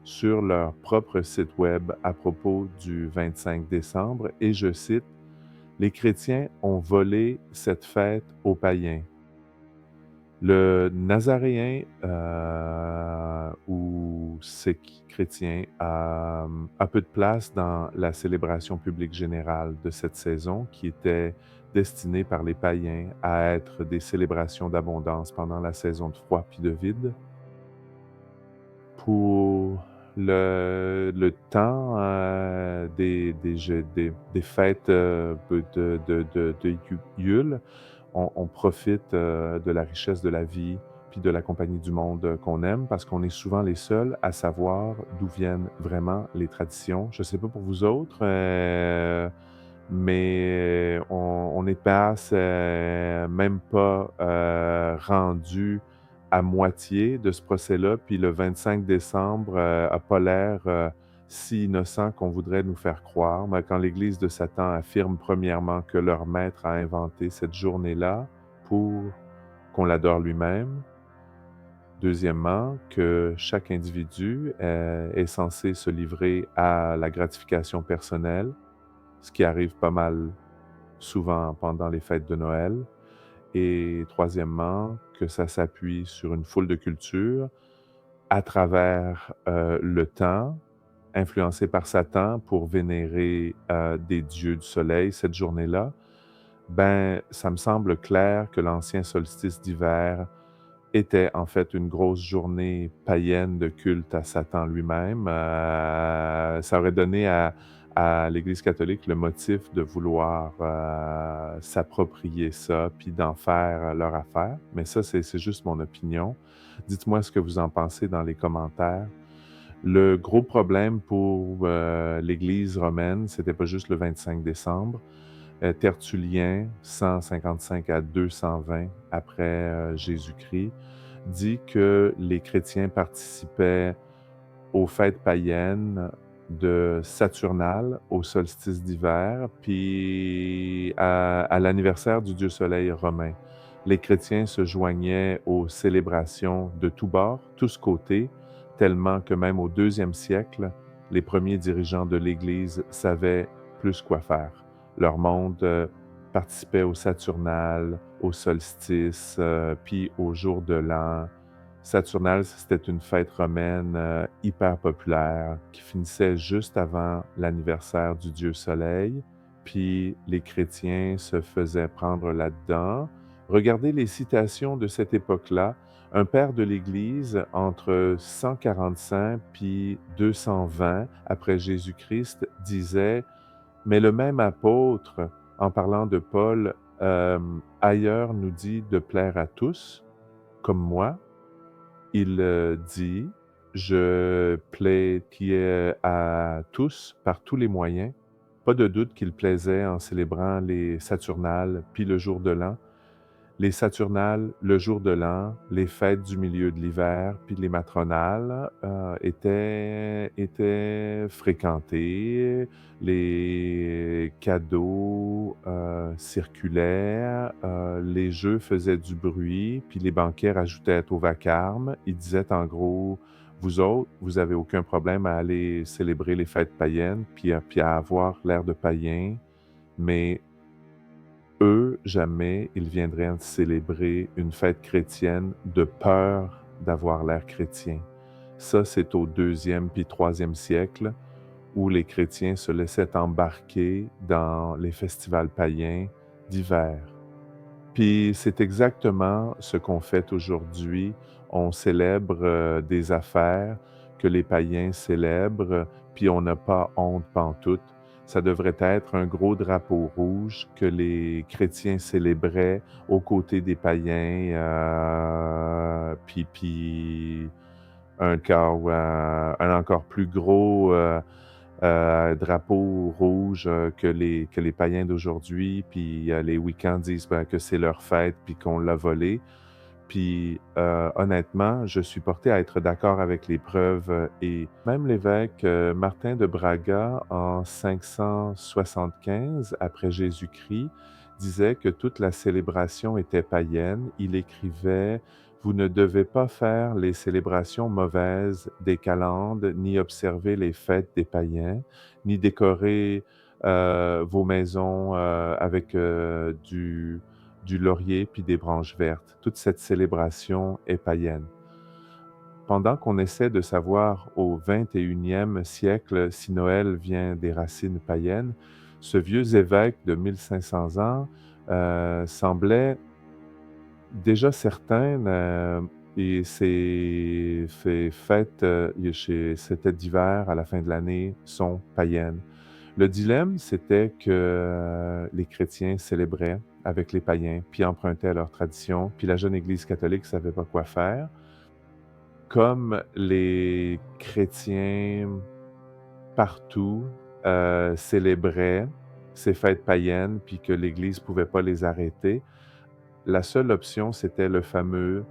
Speaker 1: sur leur propre site web à propos du 25 décembre, et je cite: les chrétiens ont volé cette fête aux païens. Le Nazaréen ou sikh chrétien a peu de place dans la célébration publique générale de cette saison qui était destinée par les païens à être des célébrations d'abondance pendant la saison de froid puis de vide. Pour le temps des fêtes de Yule, on profite de la richesse de la vie puis de la compagnie du monde qu'on aime parce qu'on est souvent les seuls à savoir d'où viennent vraiment les traditions. Je ne sais pas pour vous autres, mais on n'est pas même pas rendu à moitié de ce procès-là, puis le 25 décembre a pas l'air si innocent qu'on voudrait nous faire croire. Mais quand l'Église de Satan affirme premièrement que leur maître a inventé cette journée-là pour qu'on l'adore lui-même, deuxièmement, que chaque individu est censé se livrer à la gratification personnelle, ce qui arrive pas mal souvent pendant les fêtes de Noël. Et troisièmement, que ça s'appuie sur une foule de cultures à travers le temps, influencé par Satan pour vénérer des dieux du soleil cette journée-là. Ben, ça me semble clair que l'ancien solstice d'hiver était en fait une grosse journée païenne de culte à Satan lui-même. Ça aurait donné à l'Église catholique le motif de vouloir s'approprier ça, puis d'en faire leur affaire. Mais ça, c'est juste mon opinion. Dites-moi ce que vous en pensez dans les commentaires. Le gros problème pour l'Église romaine, c'était pas juste le 25 décembre. Tertullien, 155 à 220 après Jésus-Christ, dit que les chrétiens participaient aux fêtes païennes de Saturnale, au solstice d'hiver, puis à l'anniversaire du dieu soleil romain. Les chrétiens se joignaient aux célébrations de tous bords, tous côtés, tellement que même au deuxième siècle, les premiers dirigeants de l'Église savaient plus quoi faire. Leur monde participait au Saturnale, au solstice, puis au jour de l'an. Saturnale, c'était une fête romaine hyper populaire qui finissait juste avant l'anniversaire du dieu Soleil, puis les chrétiens se faisaient prendre là-dedans. Regardez les citations de cette époque-là. Un père de l'Église, entre 145 puis 220 après Jésus-Christ, disait: mais le même apôtre, en parlant de Paul, ailleurs nous dit de plaire à tous, comme moi. Il dit: je plais qui est à tous par tous les moyens. Pas de doute qu'il plaisait en célébrant les Saturnales, puis le jour de l'an. Les Saturnales, le jour de l'an, les fêtes du milieu de l'hiver, puis les matronales, étaient fréquentées. Les cadeaux, circulaient, les jeux faisaient du bruit, puis les banquets rajoutaient au vacarme. Ils disaient en gros: «Vous autres, vous avez aucun problème à aller célébrer les fêtes païennes, puis à avoir l'air de païens, mais eux, jamais ils viendraient célébrer une fête chrétienne de peur d'avoir l'air chrétien. Ça, c'est au 2e puis 3e siècle où les chrétiens se laissaient embarquer dans les festivals païens d'hiver. Puis c'est exactement ce qu'on fait aujourd'hui. On célèbre, des affaires que les païens célèbrent, puis on n'a pas honte pantoute. Ça devrait être un gros drapeau rouge que les chrétiens célébraient aux côtés des païens, puis un encore plus gros, drapeau rouge, que les païens d'aujourd'hui, puis les week-ends disent, ben, que c'est leur fête, puis qu'on l'a volé. Puis, honnêtement, je suis porté à être d'accord avec les preuves, et même l'évêque, Martin de Braga, en 575 après Jésus-Christ, disait que toute la célébration était païenne. Il écrivait: «Vous ne devez pas faire les célébrations mauvaises des calendes, ni observer les fêtes des païens, ni décorer, vos maisons, avec, du laurier puis des branches vertes. Toute cette célébration est païenne. Pendant qu'on essaie de savoir au 21e siècle si Noël vient des racines païennes, ce vieux évêque de 1500 ans semblait déjà certain, et ces fêtes, ces fêtes d'hiver à la fin de l'année sont païennes. Le dilemme, c'était que les chrétiens célébraient avec les païens, puis empruntaient à leurs traditions, puis la jeune Église catholique ne savait pas quoi faire. Comme les chrétiens partout célébraient ces fêtes païennes, puis que l'Église ne pouvait pas les arrêter, la seule option, c'était le fameux: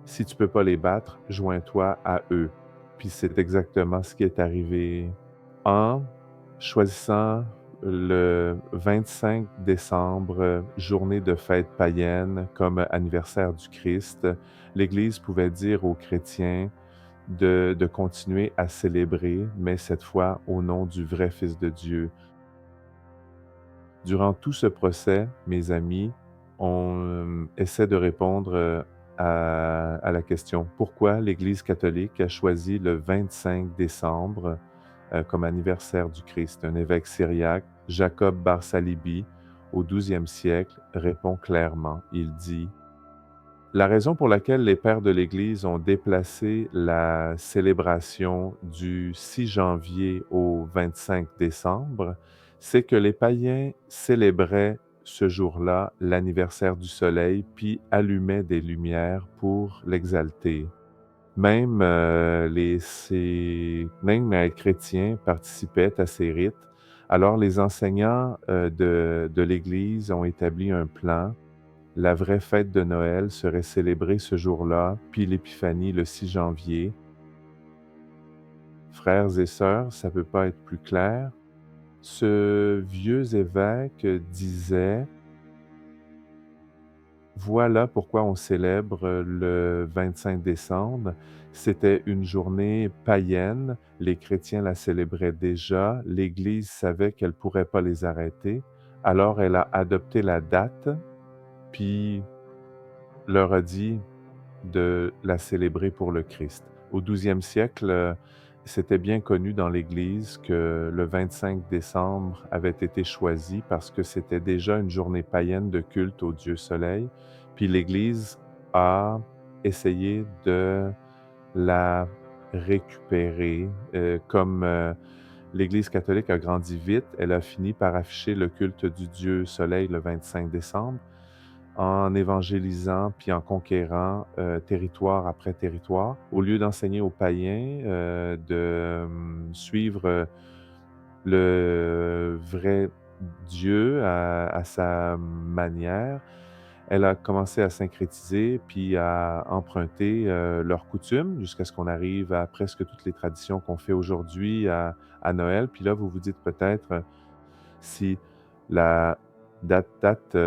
Speaker 1: «Si tu peux pas les battre, joins-toi à eux». Puis c'est exactement ce qui est arrivé. En choisissant le 25 décembre, journée de fête païenne, comme anniversaire du Christ, l'Église pouvait dire aux chrétiens de continuer à célébrer, mais cette fois au nom du vrai Fils de Dieu. Durant tout ce procès, mes amis, on essaie de répondre à la question pourquoi l'Église catholique a choisi le 25 décembre comme anniversaire du Christ. Un évêque syriaque, Jacob Bar Salibi, au 12e siècle, répond clairement. Il dit: la raison pour laquelle les pères de l'Église ont déplacé la célébration du 6 janvier au 25 décembre, c'est que les païens célébraient ce jour-là l'anniversaire du soleil, puis allumaient des lumières pour l'exalter. Même, même les chrétiens participaient à ces rites. Alors les enseignants, de l'Église ont établi un plan. La vraie fête de Noël serait célébrée ce jour-là, puis l'Épiphanie le 6 janvier. Frères et sœurs, ça peut pas être plus clair. Ce vieux évêque disait: «Voilà pourquoi on célèbre le 25 décembre. C'était une journée païenne, les chrétiens la célébraient déjà, l'Église savait qu'elle pourrait pas les arrêter, alors elle a adopté la date, puis leur a dit de la célébrer pour le Christ. Au 12e siècle, c'était bien connu dans l'Église que le 25 décembre avait été choisi parce que c'était déjà une journée païenne de culte au dieu soleil, puis l'Église a essayé de la récupérer, comme, l'Église catholique a grandi vite, elle a fini par afficher le culte du dieu soleil le 25 décembre en évangélisant puis en conquérant, territoire après territoire. Au lieu d'enseigner aux païens, de suivre, le vrai Dieu à sa manière. Elle a commencé à syncrétiser, puis à emprunter, leurs coutumes jusqu'à ce qu'on arrive à presque toutes les traditions qu'on fait aujourd'hui à Noël. Puis là, vous vous dites peut-être, si la date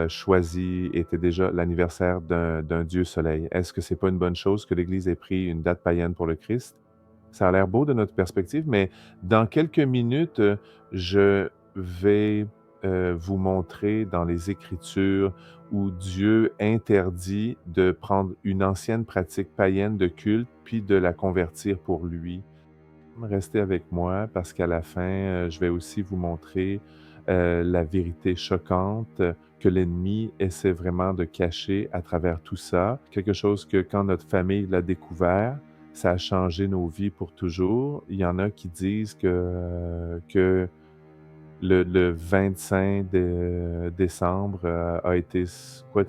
Speaker 1: choisie était déjà l'anniversaire d'un dieu soleil. Est-ce que c'est pas une bonne chose que l'Église ait pris une date païenne pour le Christ? Ça a l'air beau de notre perspective, mais dans quelques minutes, je vais, vous montrer dans les Écritures où Dieu interdit de prendre une ancienne pratique païenne de culte, puis de la convertir pour lui. Restez avec moi parce qu'à la fin, je vais aussi vous montrer, la vérité choquante que l'ennemi essaie vraiment de cacher à travers tout ça. Quelque chose que quand notre famille l'a découvert, ça a changé nos vies pour toujours. Il y en a qui disent que le 25 décembre, a été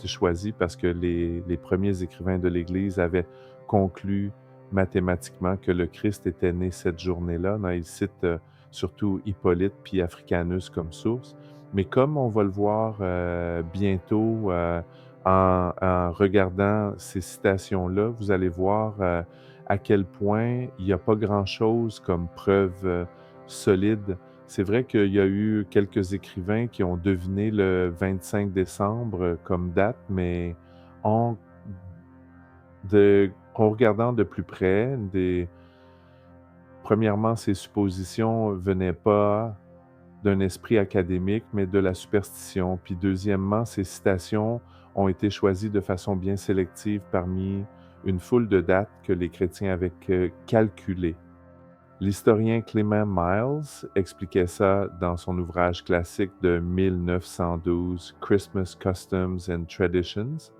Speaker 1: choisi parce que les premiers écrivains de l'Église avaient conclu mathématiquement que le Christ était né cette journée-là. Là, ils citent, surtout Hippolyte puis Africanus comme source. Mais comme on va le voir, bientôt, en regardant ces citations-là, vous allez voir, à quel point il y a pas grand-chose comme preuve, solide. C'est vrai qu'il y a eu quelques écrivains qui ont deviné le 25 décembre comme date, mais en en regardant de plus près, premièrement, ces suppositions venaient pas d'un esprit académique, mais de la superstition. Puis deuxièmement, ces citations ont été choisies de façon bien sélective parmi une foule de dates que les chrétiens avaient calculées. L'historien Clement Miles expliquait ça dans son ouvrage classique de 1912, Christmas Customs and Traditions.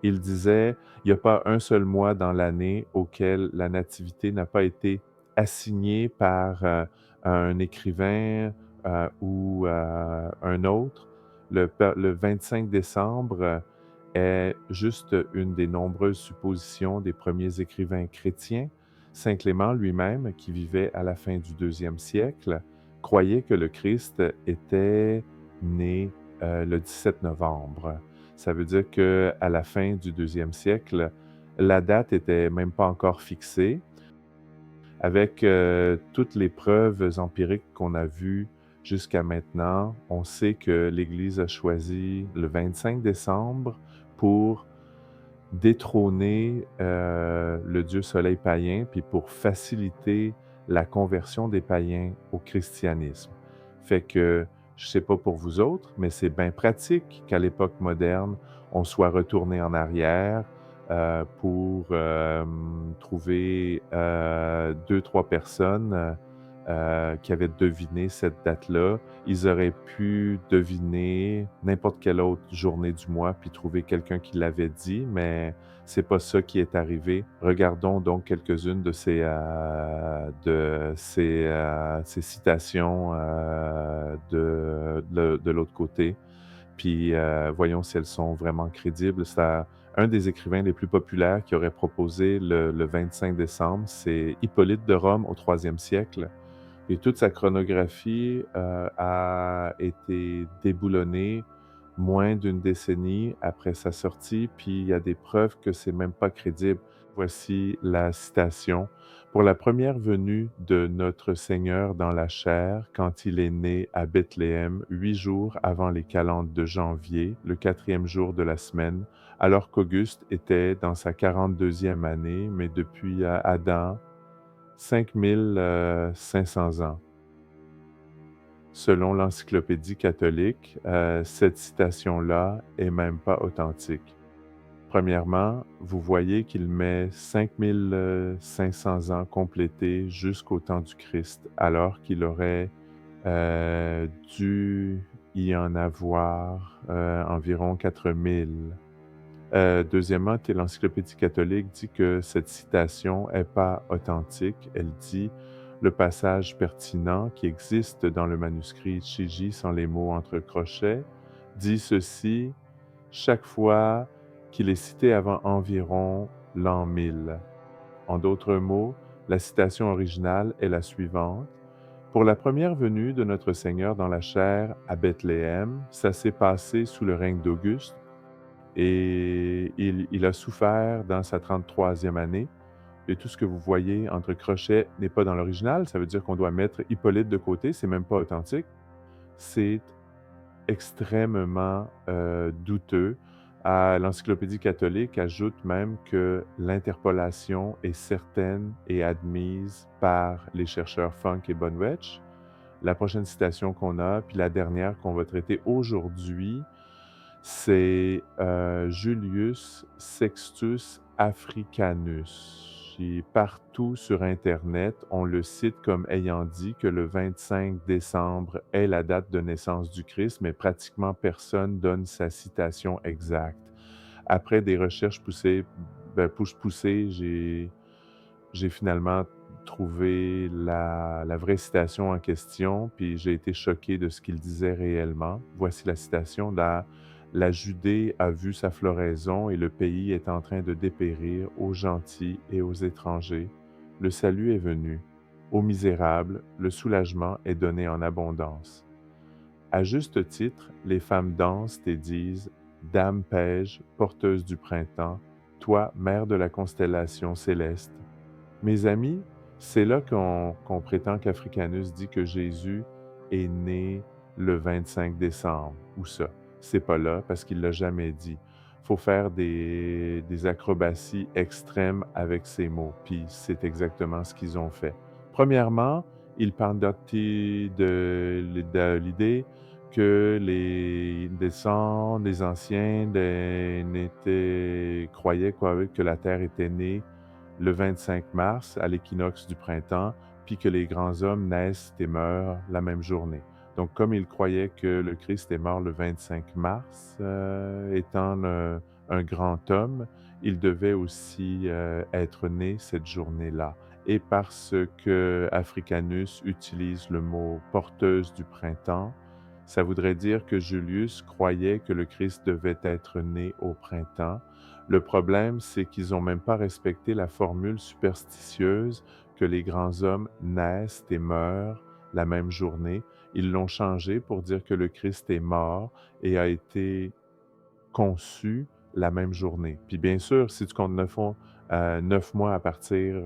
Speaker 1: Il disait, il n'y a pas un seul mois dans l'année auquel la nativité n'a pas été assignée par un écrivain ou un autre. Le 25 décembre est juste une des nombreuses suppositions des premiers écrivains chrétiens. Saint Clément lui-même, qui vivait à la fin du deuxième siècle, croyait que le Christ était né le 17 novembre. Ça veut dire qu'à la fin du deuxième siècle, la date était même pas encore fixée. Avec toutes les preuves empiriques qu'on a vues jusqu'à maintenant, on sait que l'Église a choisi le 25 décembre pour détrôner le dieu soleil païen, puis pour faciliter la conversion des païens au christianisme. Fait que, je sais pas pour vous autres, mais c'est bien pratique qu'à l'époque moderne, on soit retourné en arrière pour trouver 2-3 personnes qui avaient deviné cette date-là. Ils auraient pu deviner n'importe quelle autre journée du mois puis trouver quelqu'un qui l'avait dit, mais c'est pas ça qui est arrivé. Regardons donc quelques-unes de ces citations de l'autre côté, puis voyons si elles sont vraiment crédibles. C'est un des écrivains les plus populaires qui aurait proposé le 25 décembre, c'est Hippolyte de Rome au troisième siècle. Et toute sa chronographie a été déboulonnée moins d'une décennie après sa sortie, puis il y a des preuves que c'est même pas crédible. Voici la citation. Pour la première venue de notre Seigneur dans la chair, quand il est né à Bethléem, 8 jours avant les calendes de janvier, le 4e jour de la semaine, alors qu'Auguste était dans sa 42e année, mais depuis Adam, 5500 ans. Selon l'Encyclopédie catholique, cette citation-là est même pas authentique. Premièrement, vous voyez qu'il met 5500 ans complétés jusqu'au temps du Christ, alors qu'il aurait dû y en avoir environ 4000. Deuxièmement, que l'Encyclopédie catholique dit que cette citation est pas authentique. Elle dit le passage pertinent qui existe dans le manuscrit Chigi sans les mots entre crochets dit ceci chaque fois qu'il est cité avant environ l'an 1000. En d'autres mots, la citation originale est la suivante. Pour la première venue de notre Seigneur dans la chair à Bethléem, ça s'est passé sous le règne d'Auguste et il a souffert dans sa 33e année. Et tout ce que vous voyez entre crochets n'est pas dans l'original. Ça veut dire qu'on doit mettre Hippolyte de côté. C'est même pas authentique. C'est extrêmement douteux. L'Encyclopédie catholique ajoute même que l'interpolation est certaine et admise par les chercheurs Funk et Bonwetsch. La prochaine citation qu'on a, puis la dernière qu'on va traiter aujourd'hui, c'est Julius Sextus Africanus. Et partout sur Internet, on le cite comme ayant dit que le 25 décembre est la date de naissance du Christ, mais pratiquement personne donne sa citation exacte. Après des recherches poussées, j'ai finalement trouvé la vraie citation en question, puis j'ai été choqué de ce qu'il disait réellement. Voici la citation: La Judée a vu sa floraison et le pays est en train de dépérir aux gentils et aux étrangers. Le salut est venu. Aux misérables, le soulagement est donné en abondance. À juste titre, les femmes dansent et disent: Dame Paige, porteuse du printemps, toi, mère de la constellation céleste. Mes amis, c'est là qu'on prétend qu'Africanus dit que Jésus est né le 25 décembre. Où ça? C'est pas là parce qu'il l'a jamais dit. Faut faire des acrobaties extrêmes avec ces mots, puis c'est exactement ce qu'ils ont fait. Premièrement, ils partent de l'idée que les descendants des anciens croyaient que la Terre était née le 25 mars, à l'équinoxe du printemps, puis que les grands hommes naissent et meurent la même journée. Donc, comme ils croyaient que le Christ est mort le 25 mars, étant un grand homme, il devait aussi être né cette journée-là. Et parce que Africanus utilise le mot porteuse du printemps, ça voudrait dire que Julius croyait que le Christ devait être né au printemps. Le problème, c'est qu'ils n'ont même pas respecté la formule superstitieuse que les grands hommes naissent et meurent la même journée. Ils l'ont changé pour dire que le Christ est mort et a été conçu la même journée. Puis bien sûr, si tu comptes 9 mois à partir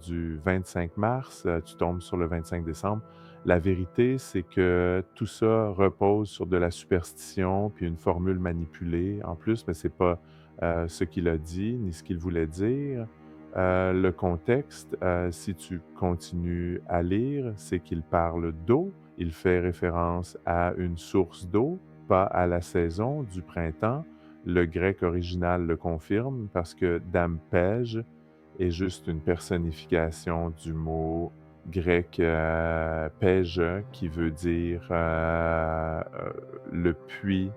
Speaker 1: du 25 mars, tu tombes sur le 25 décembre. La vérité, c'est que tout ça repose sur de la superstition, puis une formule manipulée en plus, mais c'est pas ce qu'il a dit, ni ce qu'il voulait dire. Le contexte, si tu continues à lire, c'est qu'il parle d'eau, il fait référence à une source d'eau, pas à la saison du printemps. Le grec original le confirme parce que Dame Pège est juste une personnification du mot grec pège qui veut dire le puits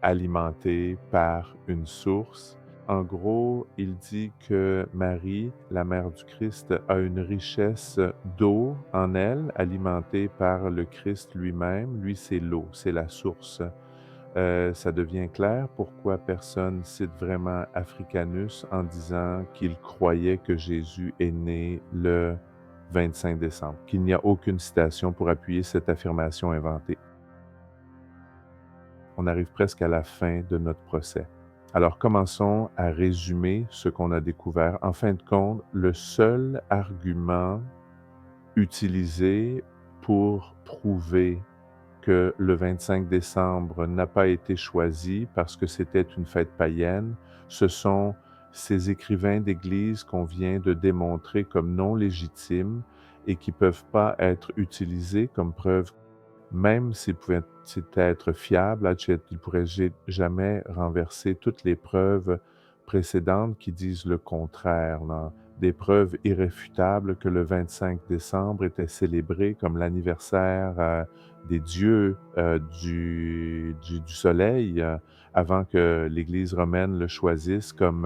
Speaker 1: alimenté par une source. En gros, il dit que Marie, la mère du Christ, a une richesse d'eau en elle, alimentée par le Christ lui-même. Lui, c'est l'eau, c'est la source. Ça devient clair pourquoi personne cite vraiment Africanus en disant qu'il croyait que Jésus est né le 25 décembre, qu'il n'y a aucune citation pour appuyer cette affirmation inventée. On arrive presque à la fin de notre procès. Alors commençons à résumer ce qu'on a découvert. En fin de compte, le seul argument utilisé pour prouver que le 25 décembre n'a pas été choisi parce que c'était une fête païenne, ce sont ces écrivains d'Église qu'on vient de démontrer comme non légitimes et qui ne peuvent pas être utilisés comme preuve, même s'ils pouvaient être fiables, ils ne pourraient jamais renverser toutes les preuves précédentes qui disent le contraire, là. Des preuves irréfutables que le 25 décembre était célébré comme l'anniversaire des dieux du soleil, avant que l'Église romaine le choisisse comme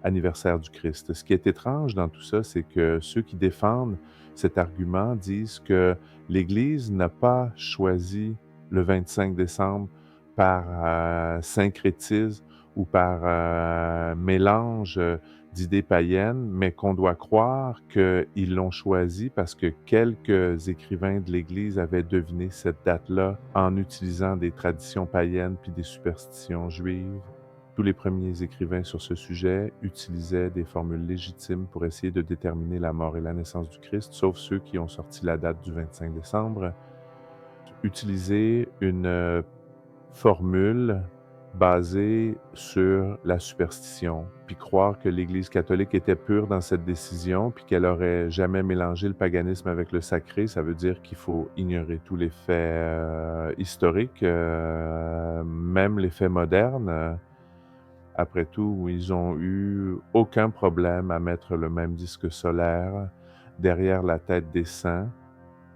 Speaker 1: anniversaire du Christ. Ce qui est étrange dans tout ça, c'est que ceux qui défendent cet argument disent que l'Église n'a pas choisi le 25 décembre par syncrétisme ou par mélange d'idées païennes, mais qu'on doit croire qu'ils l'ont choisi parce que quelques écrivains de l'Église avaient deviné cette date-là en utilisant des traditions païennes puis des superstitions juives. Tous les premiers écrivains sur ce sujet utilisaient des formules légitimes pour essayer de déterminer la mort et la naissance du Christ, sauf ceux qui ont sorti la date du 25 décembre. Utiliser une formule basée sur la superstition, puis croire que l'Église catholique était pure dans cette décision, puis qu'elle aurait jamais mélangé le paganisme avec le sacré, ça veut dire qu'il faut ignorer tous les faits historiques, même les faits modernes. Après tout, ils ont eu aucun problème à mettre le même disque solaire derrière la tête des saints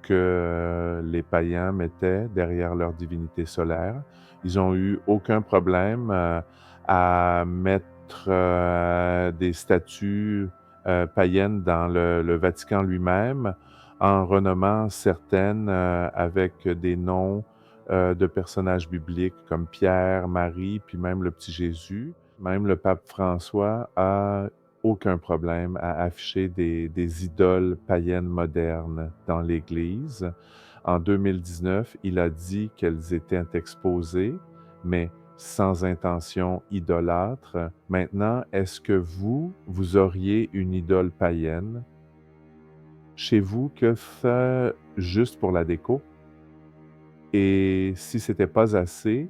Speaker 1: que les païens mettaient derrière leur divinité solaire. Ils ont eu aucun problème à mettre des statues païennes dans le Vatican lui-même, en renommant certaines avec des noms de personnages bibliques comme Pierre, Marie, puis même le petit Jésus. Même le pape François a aucun problème à afficher des idoles païennes modernes dans l'Église. En 2019, il a dit qu'elles étaient exposées, mais sans intention idolâtre. Maintenant, est-ce que vous auriez une idole païenne chez vous que fait juste pour la déco? Et si c'était pas assez,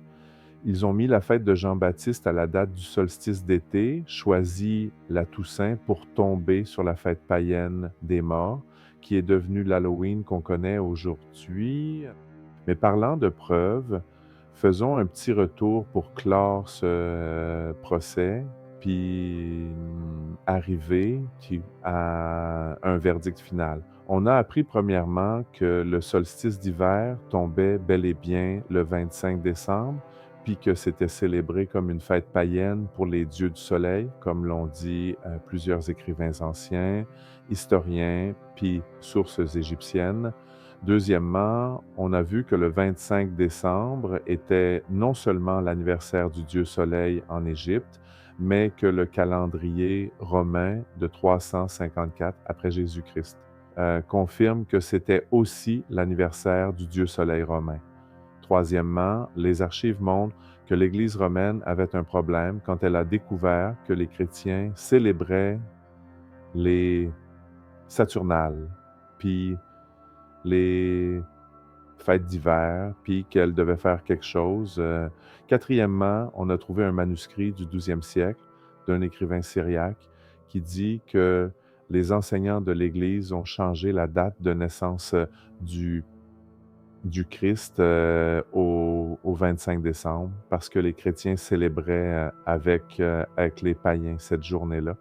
Speaker 1: ils ont mis la fête de Jean-Baptiste à la date du solstice d'été, choisi la Toussaint pour tomber sur la fête païenne des morts, qui est devenue l'Halloween qu'on connaît aujourd'hui. Mais parlant de preuves, faisons un petit retour pour clore ce procès, puis arriver à un verdict final. On a appris premièrement que le solstice d'hiver tombait bel et bien le 25 décembre, puis que c'était célébré comme une fête païenne pour les dieux du soleil, comme l'ont dit plusieurs écrivains anciens, historiens, puis sources égyptiennes. Deuxièmement, on a vu que le 25 décembre était non seulement l'anniversaire du dieu soleil en Égypte, mais que le calendrier romain de 354 après Jésus-Christ confirme que c'était aussi l'anniversaire du dieu soleil romain. Troisièmement, les archives montrent que l'Église romaine avait un problème quand elle a découvert que les chrétiens célébraient les Saturnales, puis les fêtes d'hiver, puis qu'elle devait faire quelque chose. Quatrièmement, on a trouvé un manuscrit du 12e siècle d'un écrivain syriaque qui dit que les enseignants de l'Église ont changé la date de naissance du du Christ au 25 décembre parce que les chrétiens célébraient avec les païens cette journée-là.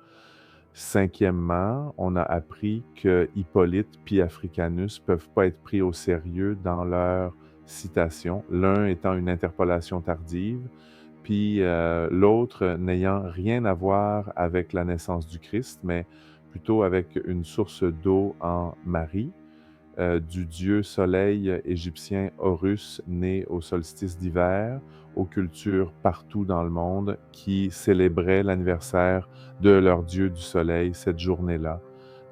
Speaker 1: Cinquièmement, on a appris que Hippolyte puis Africanus peuvent pas être pris au sérieux dans leurs citations, l'un étant une interpolation tardive, puis l'autre n'ayant rien à voir avec la naissance du Christ, mais plutôt avec une source d'eau en Marie du dieu soleil égyptien Horus, né au solstice d'hiver, aux cultures partout dans le monde qui célébraient l'anniversaire de leur dieu du soleil cette journée-là.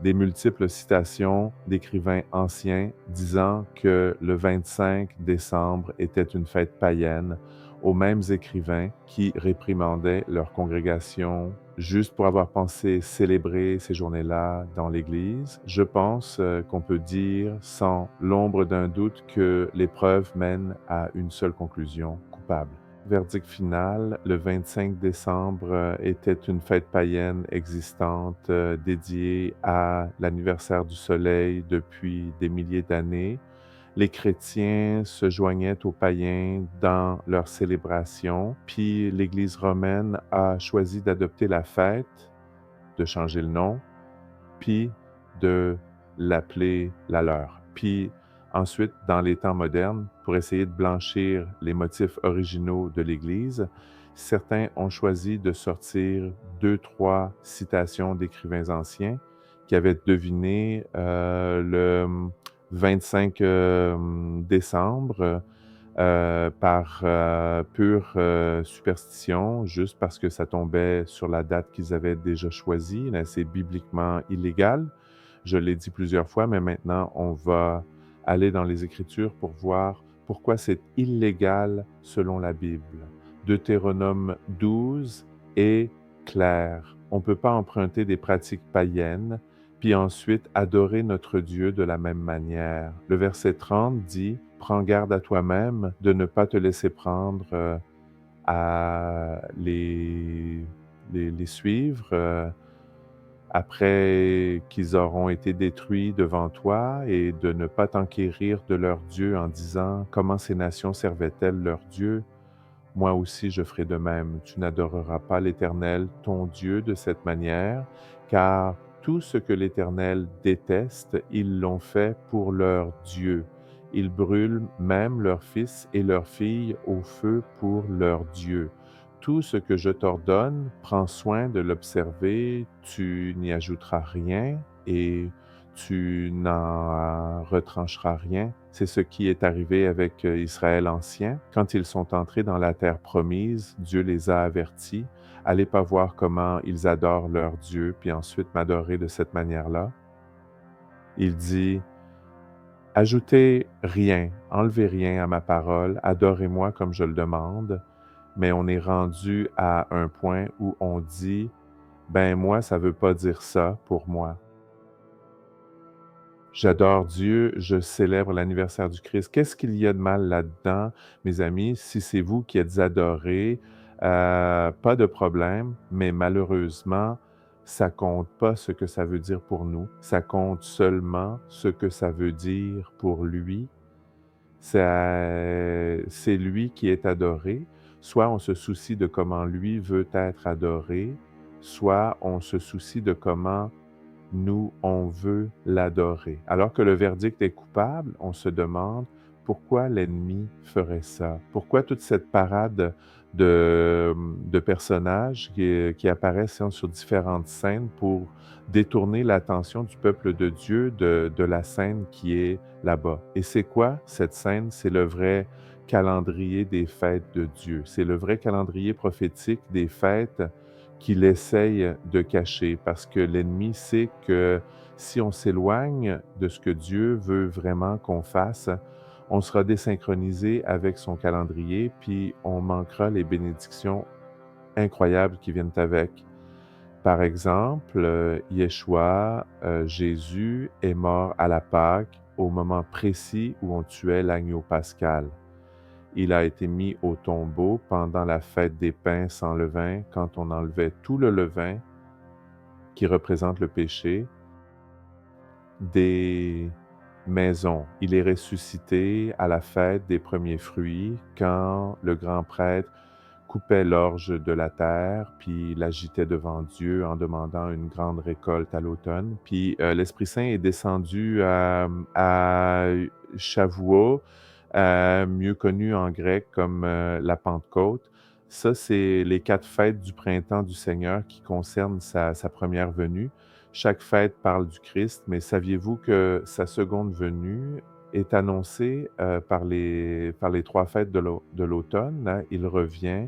Speaker 1: Des multiples citations d'écrivains anciens disant que le 25 décembre était une fête païenne, aux mêmes écrivains qui réprimandaient leur congrégation juste pour avoir pensé célébrer ces journées-là dans l'Église. Je pense qu'on peut dire sans l'ombre d'un doute que les preuves mènent à une seule conclusion, coupable. Verdict final, le 25 décembre était une fête païenne existante dédiée à l'anniversaire du soleil depuis des milliers d'années. Les chrétiens se joignaient aux païens dans leur célébration, puis l'Église romaine a choisi d'adopter la fête, de changer le nom, puis de l'appeler la leur. Puis ensuite, dans les temps modernes, pour essayer de blanchir les motifs originaux de l'Église, certains ont choisi de sortir 2, 3 citations d'écrivains anciens qui avaient deviné le 25 décembre par, pure, superstition, juste parce que ça tombait sur la date qu'ils avaient déjà choisie. Là, c'est bibliquement illégal. Je l'ai dit plusieurs fois, mais maintenant on va aller dans les Écritures pour voir pourquoi c'est illégal selon la Bible. Deutéronome 12 est clair. On ne peut pas emprunter des pratiques païennes, puis ensuite adorer notre Dieu de la même manière. Le verset 30 dit: «Prends garde à toi-même de ne pas te laisser prendre, à les suivre, après qu'ils auront été détruits devant toi et de ne pas t'enquérir de leur Dieu en disant: "Comment ces nations servaient-elles leur Dieu? Moi aussi je ferai de même. Tu n'adoreras pas l'Éternel, ton Dieu, de cette manière, car tout ce que l'Éternel déteste, ils l'ont fait pour leur Dieu. Ils brûlent même leurs fils et leurs filles au feu pour leur Dieu. Tout ce que je t'ordonne, prends soin de l'observer, tu n'y ajouteras rien et tu n'en retrancheras rien. C'est ce qui est arrivé avec Israël ancien. Quand ils sont entrés dans la terre promise, Dieu les a avertis: allez pas voir comment ils adorent leur Dieu, puis ensuite m'adorer de cette manière-là. Il dit: ajoutez rien, enlevez rien à ma parole, adorez-moi comme je le demande. Mais on est rendu à un point où on dit: ben moi, ça veut pas dire ça pour moi. J'adore Dieu, je célèbre l'anniversaire du Christ. Qu'est-ce qu'il y a de mal là-dedans, mes amis, si c'est vous qui êtes adorés? Pas de problème, mais malheureusement, ça compte pas ce que ça veut dire pour nous. Ça compte seulement ce que ça veut dire pour lui. C'est lui qui est adoré. Soit on se soucie de comment lui veut être adoré, soit on se soucie de comment nous, on veut l'adorer. Alors que le verdict est coupable, on se demande pourquoi l'ennemi ferait ça? Pourquoi toute cette parade de personnages qui apparaissent sur différentes scènes pour détourner l'attention du peuple de Dieu de la scène qui est là-bas? Et c'est quoi cette scène? C'est le vrai calendrier des fêtes de Dieu. C'est le vrai calendrier prophétique des fêtes qu'il essaye de cacher parce que l'ennemi sait que si on s'éloigne de ce que Dieu veut vraiment qu'on fasse, on sera désynchronisé avec son calendrier, puis on manquera les bénédictions incroyables qui viennent avec. Par exemple, Yeshua, Jésus est mort à la Pâque au moment précis où on tuait l'agneau pascal. Il a été mis au tombeau pendant la fête des pains sans levain, quand on enlevait tout le levain qui représente le péché des maisons. Il est ressuscité à la fête des premiers fruits, quand le grand prêtre coupait l'orge de la terre, puis l'agitait devant Dieu en demandant une grande récolte à l'automne. Puis l'Esprit Saint est descendu à Shavuot, mieux connu en grec comme la Pentecôte. Ça, c'est les 4 fêtes du printemps du Seigneur qui concernent sa première venue. Chaque fête parle du Christ, mais saviez-vous que sa seconde venue est annoncée par les 3 fêtes de l'automne? Là, il revient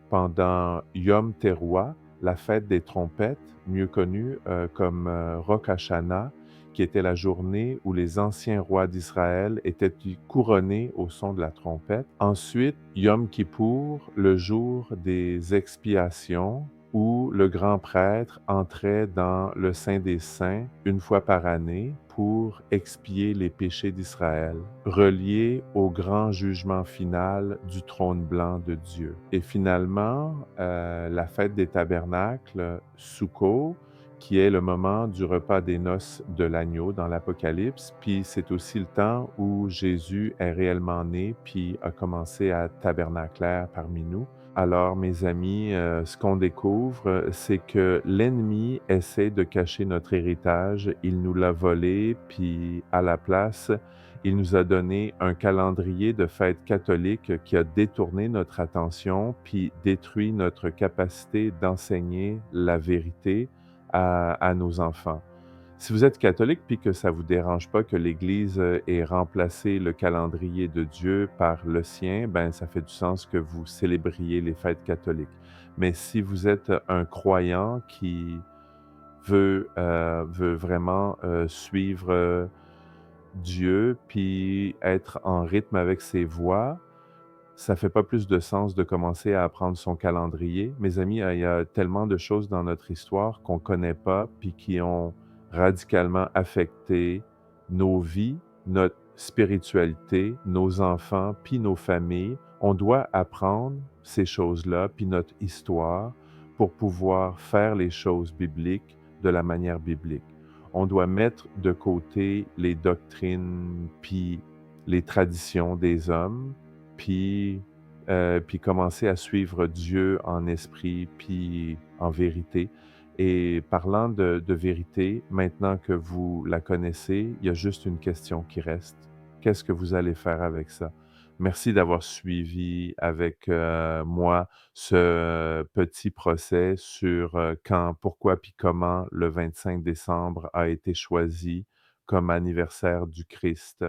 Speaker 1: pendant Yom Teruah, la fête des trompettes, mieux connue comme Rosh Hashanah, qui était la journée où les anciens rois d'Israël étaient couronnés au son de la trompette. Ensuite, Yom Kippour, le jour des expiations, où le grand prêtre entrait dans le Saint des Saints une fois par année pour expier les péchés d'Israël, relié au grand jugement final du trône blanc de Dieu. Et finalement, la fête des tabernacles, Sukkot, qui est le moment du repas des noces de l'agneau dans l'Apocalypse, puis c'est aussi le temps où Jésus est réellement né, puis a commencé à tabernacler parmi nous. Alors, mes amis, ce qu'on découvre, c'est que l'ennemi essaie de cacher notre héritage. Il nous l'a volé, puis à la place, il nous a donné un calendrier de fêtes catholiques qui a détourné notre attention, puis détruit notre capacité d'enseigner la vérité à nos enfants. Si vous êtes catholique puis que ça vous dérange pas que l'Église, ait remplacé le calendrier de Dieu par le sien, ben, ça fait du sens que vous célébriez les fêtes catholiques. Mais si vous êtes un croyant qui veut vraiment, suivre, Dieu puis être en rythme avec ses voix, ça fait pas plus de sens de commencer à apprendre son calendrier. Mes amis, il y a tellement de choses dans notre histoire qu'on connaît pas, puis qui ont radicalement affecté nos vies, notre spiritualité, nos enfants, puis nos familles. On doit apprendre ces choses-là, puis notre histoire, pour pouvoir faire les choses bibliques de la manière biblique. On doit mettre de côté les doctrines, puis les traditions des hommes, puis, puis commencer à suivre Dieu en esprit, puis en vérité. Et parlant de vérité, maintenant que vous la connaissez, il y a juste une question qui reste. Qu'est-ce que vous allez faire avec ça? Merci d'avoir suivi avec, moi ce petit procès sur, quand, pourquoi, puis comment le 25 décembre a été choisi comme anniversaire du Christ.